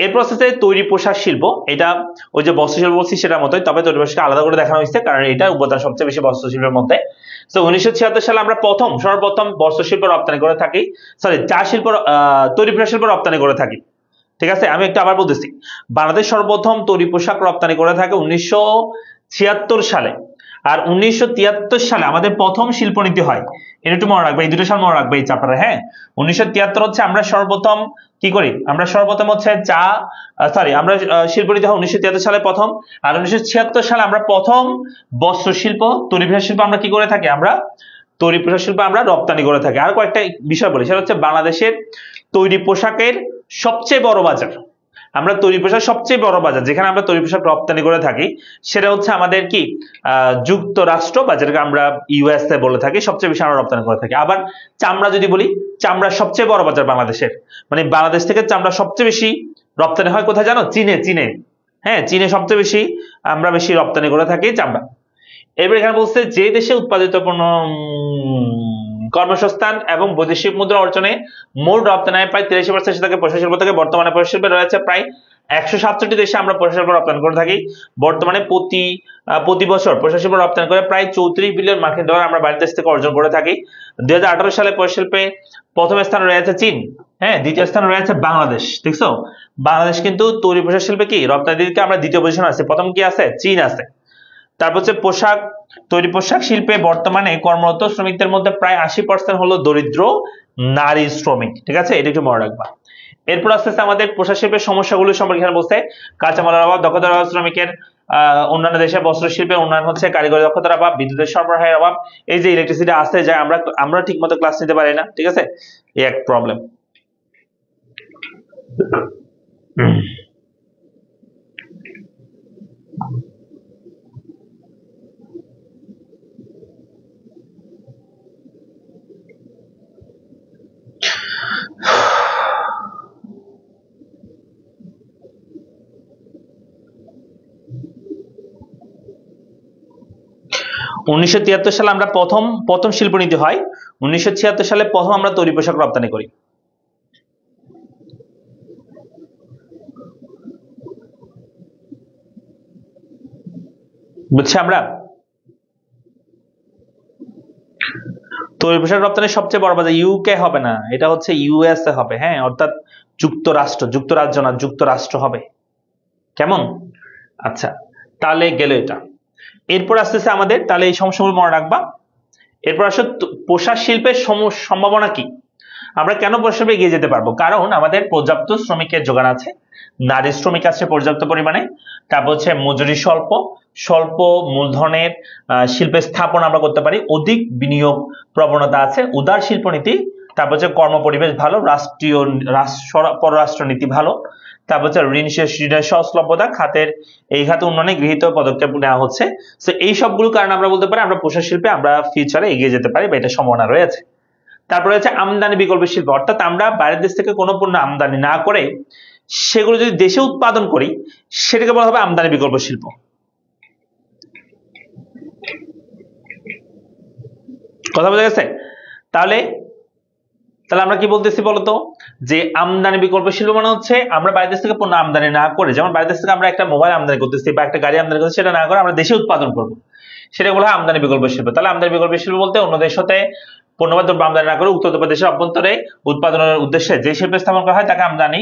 এর প্রসেসে তৈরি পোশাক শিল্প, এটা ওই যে বস্ত্র শিল্প বলছি সেটার মতোই, তবে তৈরি পোশাক আলাদা করে দেখানো হয়েছে কারণ এটা উপাদান সবচেয়ে বেশি বস্ত্র শিল্পের মধ্যে। তো 1976 সালে আমরা সর্বপ্রথম বস্ত্র শিল্প রপ্তানি করে থাকি, সরি চা শিল্প, তৈরি পোশাক শিল্প রপ্তানি করে থাকি। ঠিক আছে, আমি একটু আবার বলতেছি, বাংলাদেশ সর্বপ্রথম তৈরি পোশাক রপ্তানি করে থাকে 1976 সালে, আর 1973 সালে আমাদের প্রথম শিল্পনীতি হয়। এটা একটু মনে রাখবে, এই দুটো সাল মনে রাখবে এই চ্যাপ্টারে। হ্যাঁ, 1973 হচ্ছে আমরা সর্বপ্রথম কি করি, আমরা সর্বপ্রথম হচ্ছে আমরা শিল্পনীতি হয় 1973 সালে প্রথম, আর 1976 সালে আমরা প্রথম বস্ত্র শিল্প, তৈরি পোশাক শিল্প আমরা কি করে থাকি, আমরা তৈরি পোশাক শিল্প আমরা রপ্তানি করে থাকি। আর কয়েকটা বিষয় বলি, সেটা হচ্ছে বাংলাদেশের তৈরি পোশাকের সবচেয়ে বড় বাজার, আমরা তৈরি পোশাক সবচেয়ে বড় বাজার যেখানে আমরা তৈরি পোশাক রপ্তানি করে থাকি সেটা হচ্ছে আমাদের কি যুক্তরাষ্ট্র, বা যেটাকে আমরা ইউএসএ বলে থাকি, সবচেয়ে বেশি আমরা রপ্তানি করে থাকি। আবার চামড়া যদি বলি, চামড়ার সবচেয়ে বড় বাজার বাংলাদেশের, মানে বাংলাদেশ থেকে চামড়া সবচেয়ে বেশি রপ্তানি হয় কোথায় জানো? চীনে। হ্যাঁ, চীনে সবচেয়ে বেশি আমরা রপ্তানি করে থাকি চামড়া। এবার এখানে বলছে যে দেশে উৎপাদিত পণ্য কর্মসংস্থান এবং বৈদেশিক মুদ্রা অর্জনে মোট রপ্তানি প্রায় 83% থেকে পোশাক শিল্প থেকে। বর্তমানে পোশাক শিল্পে রয়েছে প্রায় 167 দেশে আমরা পোশাক শিল্প রপ্তানি করে থাকি। বর্তমানে প্রতি বছর পোশাক শিল্প রপ্তানি করে প্রায় 34 বিলিয়ন মার্কিন ডলার আমরা বাইরের দেশ থেকে অর্জন করে থাকি। 2018 সালে পোশাক শিল্পে প্রথম স্থানে রয়েছে চীন, হ্যাঁ দ্বিতীয় স্থানে রয়েছে বাংলাদেশ। দেখছো, বাংলাদেশ কিন্তু তৈরি পোশাক শিল্পে কি রপ্তানি দিকে আমরা দ্বিতীয় পজিশনে আছি, প্রথম কি আছে? চীন আছে। তারপর হচ্ছে তৈরি পোশাক শিল্পে বর্তমানে কর্মরত শ্রমিকদের মধ্যে প্রায় 80% হলো দরিদ্র নারী শ্রমিক। ঠিক আছে, এটা একটু মনে রাখবা। এরপর আস্তে আস্তে আমাদের পোশাক শিল্পের সমস্যাগুলো সম্পর্কে এখানে বলছে। কাঁচামালের অভাব, দক্ষতার অভাব, শ্রমিকের অন্যান্য দেশের বস্ত্র শিল্পের উন্নয়ন হচ্ছে, কারিগরি দক্ষতার অভাব, বিদ্যুতের সরবরাহের অভাব, এই যে ইলেকট্রিসিটি আছে যা আমরা ঠিক মতো ক্লাস নিতে পারি না। ঠিক আছে, এই এক প্রবলেম। 1973 সালে আমরা প্রথম শিল্পনীতি হয়। 1976 সালে প্রথম আমরা তৈরি পোশাক রপ্তানি করি। বুঝছি আমরা? তৈরি পোশাক রপ্তানির সবচেয়ে বড় বাজার ইউকে হবে না, এটা হচ্ছে ইউএসএ হবে। হ্যাঁ, অর্থাৎ যুক্তরাজ্য না, যুক্তরাষ্ট্র হবে। কেমন? আচ্ছা, তাহলে গেল এটা। এরপর আসতেছে আমাদের, তাহলে এই সমস্যাগুলো মনে রাখবা। এরপর আসলে পোশাক শিল্পের সম্ভাবনা কি? আমরা কেন পোশাক শিল্পে এগিয়ে যেতে পারবো? কারণ আমাদের পর্যাপ্ত শ্রমিকের যোগান আছে, নারী শ্রমিক আছে পর্যাপ্ত পরিমাণে, তারপর হচ্ছে মজুরি স্বল্প মূলধনের শিল্পের স্থাপন আমরা করতে পারি, অধিক বিনিয়োগ প্রবণতা আছে, উদার শিল্পনীতি, তারপর হচ্ছে কর্মপরিবেশ ভালো, পররাষ্ট্র নীতি ভালো, তারপর হচ্ছে ঋণের সহজলভ্যতা, এই খাতে উন্নয়নে গৃহীত পদক্ষেপ নেওয়া হচ্ছে। তো এই সবগুলো কারণে আমরা বলতে পারি আমরা পোশাক শিল্পে আমরা ফিউচারে এগিয়ে যেতে পারি বা এটা সম্ভাবনা রয়েছে। তারপরে হচ্ছে আমদানি বিকল্প শিল্প, অর্থাৎ আমরা বাইরের দেশ থেকে কোনো পণ্য আমদানি না করে সেগুলো যদি দেশে উৎপাদন করি সেটাকে বলা হবে আমদানি বিকল্প শিল্প। কথা বোঝা গেছে? তাহলে আমরা কি বলতেছি বলতো, যে আমদানি বিকল্প শিল্প মানে হচ্ছে আমরা বাইরের দেশ থেকে পণ্য আমদানি না করে, যেমন বাইরের দেশ থেকে আমরা একটা মোবাইল আমদানি করতেছি বা একটা গাড়ি আমদানি করতেছি, সেটা না করে আমরা দেশে উৎপাদন করবো, সেটা বলা হয় আমদানি বিকল্প শিল্প। তাহলে আমদানি বিকল্প শিল্প বলতে অন্য দেশ হতে পণ্য বা দ্রব্য আমদানি না করে উক্ত দেশের অভ্যন্তরে উৎপাদনের উদ্দেশ্যে যে শিল্প স্থাপন করা হয় তাকে আমদানি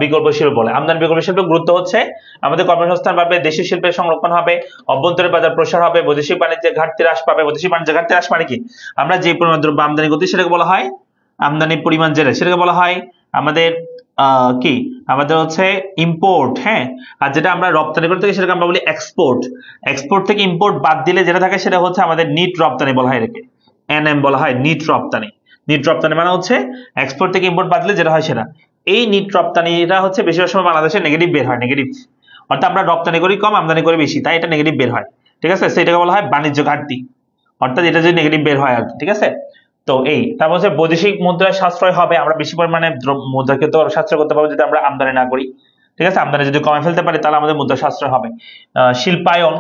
বিকল্প শিল্প বলে। আমদানি বিকল্প শিল্পের গুরুত্ব হচ্ছে আমাদের কর্মসংস্থান বাড়বে, দেশীয় শিল্পের সংরক্ষণ হবে, অভ্যন্তরের বাজার প্রসার হবে, বৈদেশিক বাণিজ্যের ঘাটতি হ্রাস পাবে। বৈদেশিক বাণিজ্যের ঘাটতি হ্রাস মানে কি? আমরা যে পরিমাণ দ্রব্য আমদানি করছি সেটাকে বলা হয় আমদানির পরিমাণ যেটা, সেটাকে বলা হয় আমাদের কি আমাদের হচ্ছে ইম্পোর্ট। হ্যাঁ, আর যেটা আমরা রপ্তানি করতে থাকি সেটাকে আমরা বলি এক্সপোর্ট। এক্সপোর্ট থেকে ইম্পোর্ট বাদ দিলে যেটা থাকে সেটা হচ্ছে আমাদের নিট রপ্তানি বলা হয়, এটাকে এনএম বলা হয়, নিট রপ্তানি। নিট রপ্তানি মানে হচ্ছে এক্সপোর্ট থেকে ইম্পোর্ট বাদ দিলে যেটা হয় সেটা। এই নিট রপ্তানিটা হচ্ছে বেশিরভাগ সময় বাংলাদেশে নেগেটিভ বের হয়, নেগেটিভ, অর্থাৎ আমরা রপ্তানি করি কম আমদানি করি বেশি, তাই এটা নেগেটিভ বের হয়। ঠিক আছে, সেটাকে বলা হয় বাণিজ্য ঘাটতি, অর্থাৎ এটা যদি নেগেটিভ বের হয় আর কি। ঠিক আছে, তো তারপর হচ্ছে বৈদেশিক মুদ্রায় সাশ্রয় হবে, আমরা বেশি পরিমাণে মুদ্রাকে তো সাশ্রয় করতে পারবো যদি আমরা আমদানি না করি। ঠিক আছে, আমদানি যদি কমে ফেলতে পারি তাহলে আমাদের মুদ্রা সাশ্রয় হবে। শিল্পায়ন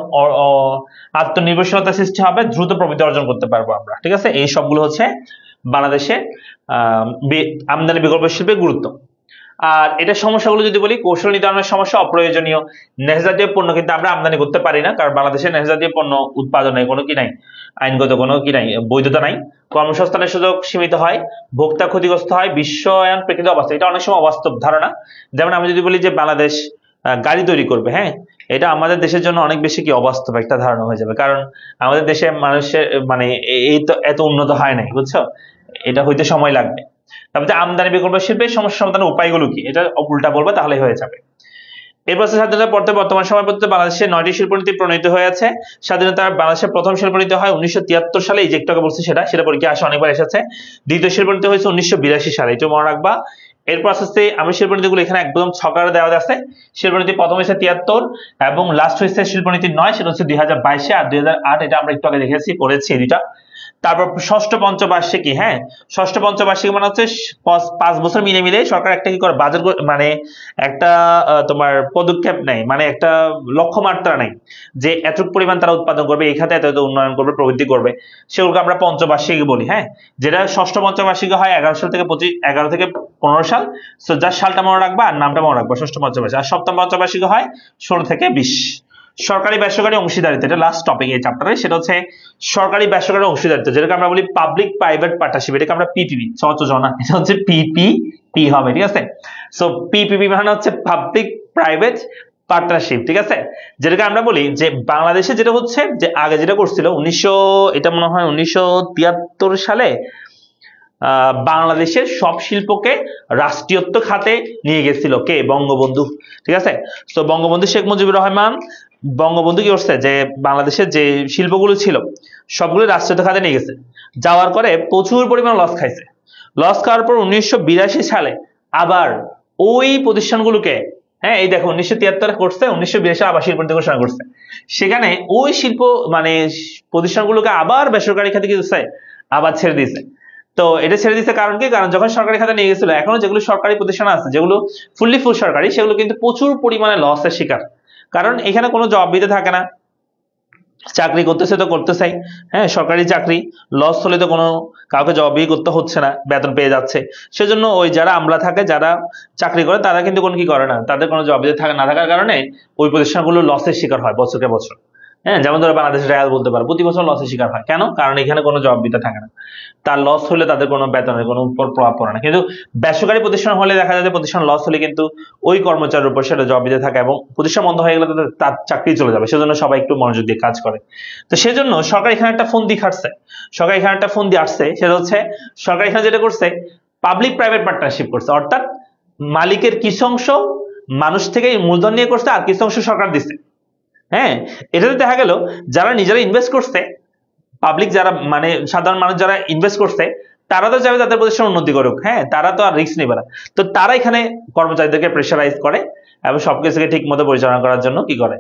আত্মনির্ভরশীলতা সৃষ্টি হবে, দ্রুত প্রবৃদ্ধি অর্জন করতে পারবো আমরা। ঠিক আছে, এই সবগুলো হচ্ছে বাংলাদেশে আমদানি বিকল্প শিল্পের গুরুত্ব। আর এটা সমস্যাগুলো যদি বলি, কৌশল নির্ধারণের সমস্যা, অপ্রয়োজনীয় নেশজাতীয় পণ্য কিন্তু আমরা আমদানি করতে পারি না, কারণ বাংলাদেশে নেশজাতীয় পণ্য উৎপাদনে কোনো কি নাই, আইনগত কোনো কি নাই, বৈধতা নাই। কর্মসংস্থানের সুযোগ সীমিত হয়, ভোক্তা ক্ষতিগ্রস্ত হয়, বিশ্বায়ন প্রেক্ষিত অবস্থা, এটা অনেক সময় অবাস্তব ধারণা। যেমন আমি যদি বলি যে বাংলাদেশ গাড়ি তৈরি করবে, হ্যাঁ, এটা আমাদের দেশের জন্য অনেক বেশি কি অবাস্তব একটা ধারণা হয়ে যাবে, কারণ আমাদের দেশে মানুষের মানে এই তো এত উন্নত হয় নাই, বুঝছো, এটা হইতে সময় লাগবে। তারপরে আমদানি বিকল্প শিল্পের সমস্যা সমাধানের উপায়গুলো কি, এটা উল্টা বলবো তাহলে হয়ে যাবে। এরপর স্বাধীনতার পর বর্তমান সময় পর্যন্ত বাংলাদেশে 9টি শিল্পনীতি প্রণীত হয়েছে। স্বাধীনতার বাংলাদেশের প্রথম শিল্পনীতি হয় 1973 সালে, এই যে একটু আগে বলছি সেটা পরীক্ষা আসে অনেকবার এসেছে। দ্বিতীয় শিল্পনীতি হয়েছে 1982 সালে, এটা মনে রাখবা। এরপর আস্তে আমি শিল্পনীতিগুলো এখানে একদম ছকারে দেওয়া আছে। শিল্পনীতি প্রথম হয়েছে 73 এবং লাস্ট হয়েছে শিল্পনীতি 9, সেটা হচ্ছে 2022 আর 2008, এটা আমরা একটু আগে দেখেছি পড়েছি দুইটা। তারপর ষষ্ঠ পঞ্চবার্ষিকী, হ্যাঁ, ষষ্ঠ পঞ্চবার্ষিকী মানে হচ্ছে 5 বছর মিলে সরকার একটা কি করে বাজেট, মানে একটা তোমার পদক্ষেপ নেয়, মানে একটা লক্ষ্যমাত্রা নেয় যে এতটুকু পরিমাণ তারা উৎপাদন করবে, এই খাতে এত উন্নয়ন করবে, প্রবৃদ্ধি করবে, সেগুলোকে আমরা পঞ্চবার্ষিকী বলি। হ্যাঁ, যেটা ষষ্ঠ পঞ্চবার্ষিকী হয় 11 থেকে 15 সাল, তো যার সালটা মনে রাখবা আর নামটা মনে রাখবা, ষষ্ঠ পঞ্চবার্ষিকী। আর সপ্তম পঞ্চবার্ষিকী হয় 16 থেকে 20। সরকারি বেসরকারি অংশীদারিত্ব, এটা লাস্ট টপিক এই চ্যাপ্টারে, সেটা হচ্ছে সরকারি বেসরকারি অংশীদারিত্ব, যেটাকে আমরা বলি পাবলিক প্রাইভেট পার্টনারশিপ, এটাকে আমরা পিপিপি, এটা হচ্ছে পিপিপি হবে। ঠিক আছে, সো পিপিপি মানে হচ্ছে পাবলিক প্রাইভেট পার্টনারশিপ, ঠিক আছে, যেটাকে আমরা বলি যে বাংলাদেশে যেটা হচ্ছে যে আগে যেটা করছিল এটা মনে হয় 1973 সালে বাংলাদেশের সব শিল্পকে রাষ্ট্রীয়ত্ব খাতে নিয়ে গেছিল কে? বঙ্গবন্ধু, ঠিক আছে। তো বঙ্গবন্ধু শেখ মুজিবুর রহমান বঙ্গবন্ধু কি করছে যে বাংলাদেশের যে শিল্পগুলো ছিল সবগুলো রাষ্ট্রীয়ত্ব খাতে নিয়ে গেছে, যাওয়ার পরে প্রচুর পরিমাণ লস খাইছে। লস খাওয়ার পর 1982 সালে আবার ওই প্রতিষ্ঠানগুলোকে, হ্যাঁ এই দেখো 1973 করছে, 1982 আবার শিল্প নীতি ঘোষণা করছে, সেখানে ওই শিল্প মানে প্রতিষ্ঠানগুলোকে আবার বেসরকারি খাতে কি দিচ্ছে, আবার ছেড়ে দিয়েছে। তো এটা ছেড়ে দিচ্ছে কারণ কি? কারণ যখন সরকারি খাতে নিয়ে গেছিল, এখনো যেগুলো সরকারি প্রতিষ্ঠান আছে যেগুলো ফুল সরকারি, সেগুলো কিন্তু প্রচুর পরিমাণে লসের শিকার। কারণ এখানে কোনো জবাবদিহিতা থাকে না, চাকরি করতেছে তো করতেছেই, হ্যাঁ সরকারি চাকরি, লস হলে তো কোনো কাউকে জবাবদিহি করতে হচ্ছে না, বেতন পেয়ে যাচ্ছে। সেজন্য ওই যারা আমলা থাকে, যারা চাকরি করে, তারা কিন্তু কোনো কি করে না, তাদের কোনো জবাবদিহিতা না থাকার কারণে ওই প্রতিষ্ঠানগুলো লসের শিকার হয় বছরকে বছর। হ্যাঁ যেমন ধরো বাংলাদেশ রেল বলতে পারো, প্রতি বছর লসের শিকার হয়। কেন? কারণ এখানে কোনো জবাবদিহিতা থাকে না, তার লস হলে তাদের কোনো বেতনের কোনো উপর প্রভাব পড়ে না। কিন্তু বেসরকারি প্রতিষ্ঠান হলে দেখা যায় যে প্রতিষ্ঠান লস হলে কিন্তু ওই কর্মচারীর উপর সেটা জবাবদিহিতা থাকে, এবং প্রতিষ্ঠান বন্ধ হয়ে গেলে তার চাকরি চলে যাবে। সেজন্য সবাই একটু মনোযোগ দিয়ে কাজ করে। তো সেজন্য সরকার এখানে একটা ফন্দি খাটছে, সরকার এখানে একটা ফন্দি আসছে, সেটা হচ্ছে সরকার এখানে যেটা করছে পাবলিক প্রাইভেট পার্টনারশিপ করছে, অর্থাৎ মালিকের কিছু অংশ মানুষ থেকে মূলধন নিয়ে করছে আর কিছু অংশ সরকার দিচ্ছে। হ্যাঁ এটাতে দেখা গেল যারা নিজেরা ইনভেস্ট করছে, পাবলিক যারা মানে সাধারণ মানুষ যারা ইনভেস্ট করছে, তারা তো চাইবে তাদের প্রতিষ্ঠান উন্নতি করুক, হ্যাঁ তারা তো আর রিস্ক নেবে না। তো তারা এখানে কর্মচারীদেরকে প্রেশারাইজ করে এবং সবকিছুকে ঠিক মতো পরিচালনা করার জন্য কি করে,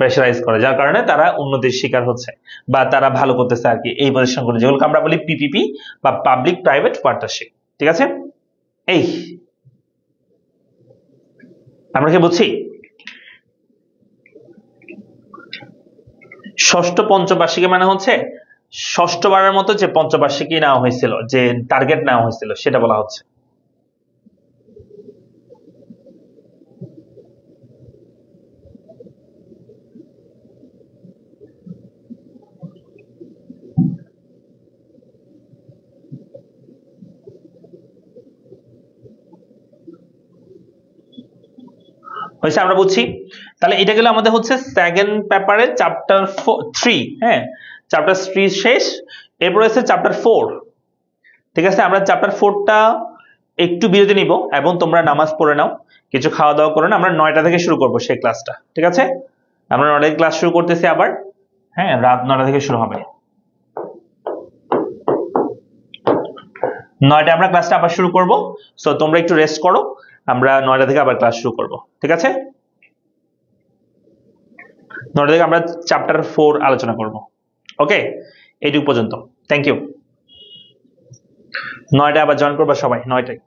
প্রেশারাইজ করে, যার কারণে তারা উন্নতির শিকার হচ্ছে বা তারা ভালো করতেছে আর কি এই প্রতিষ্ঠানগুলো, যেগুলোকে আমরা বলি পিপিপি বা পাবলিক প্রাইভেট পার্টনারশিপ। ঠিক আছে, এই আমরা কি বুঝছি? ষষ্ঠ পঞ্চবার্ষিকী মানে হচ্ছে ষষ্ঠবারের মতো যে পঞ্চবার্ষিকী নেওয়া হয়েছিল, যে টার্গেট নেওয়া হয়েছিল, সেটা বলা হচ্ছে। হয়েছে, আমরা বুঝছি। তাহলে এটা গেলে আমাদের হচ্ছে সেকেন্ড পেপারের চ্যাপ্টার 3, হ্যাঁ চ্যাপ্টার 3 শেষ। এরপর হচ্ছে চ্যাপ্টার 4। ঠিক আছে, আমরা চ্যাপ্টার 4টা একটু বিরতি নিব এবং তোমরা নামাজ পড়ে নাও, কিছু খাওয়া দাওয়া করে নাও। আমরা 9টা থেকে শুরু করব সেই ক্লাসটা, ঠিক আছে? আমরা 9টা থেকে ক্লাস শুরু করতেছি আবার, হ্যাঁ রাত 9টা থেকে শুরু হবে। 9টায় আমরা ক্লাসটা আবার শুরু করব। সো তোমরা একটু রেস্ট করো, আমরা 9টা থেকে আবার ক্লাস শুরু করব, ঠিক আছে? 9টা থেকে আমরা চ্যাপ্টার 4 আলোচনা করব। ওকে, এইটুকু পর্যন্ত। Thank you. 9টায় আবার জয়েন করবা সবাই, 9টায়।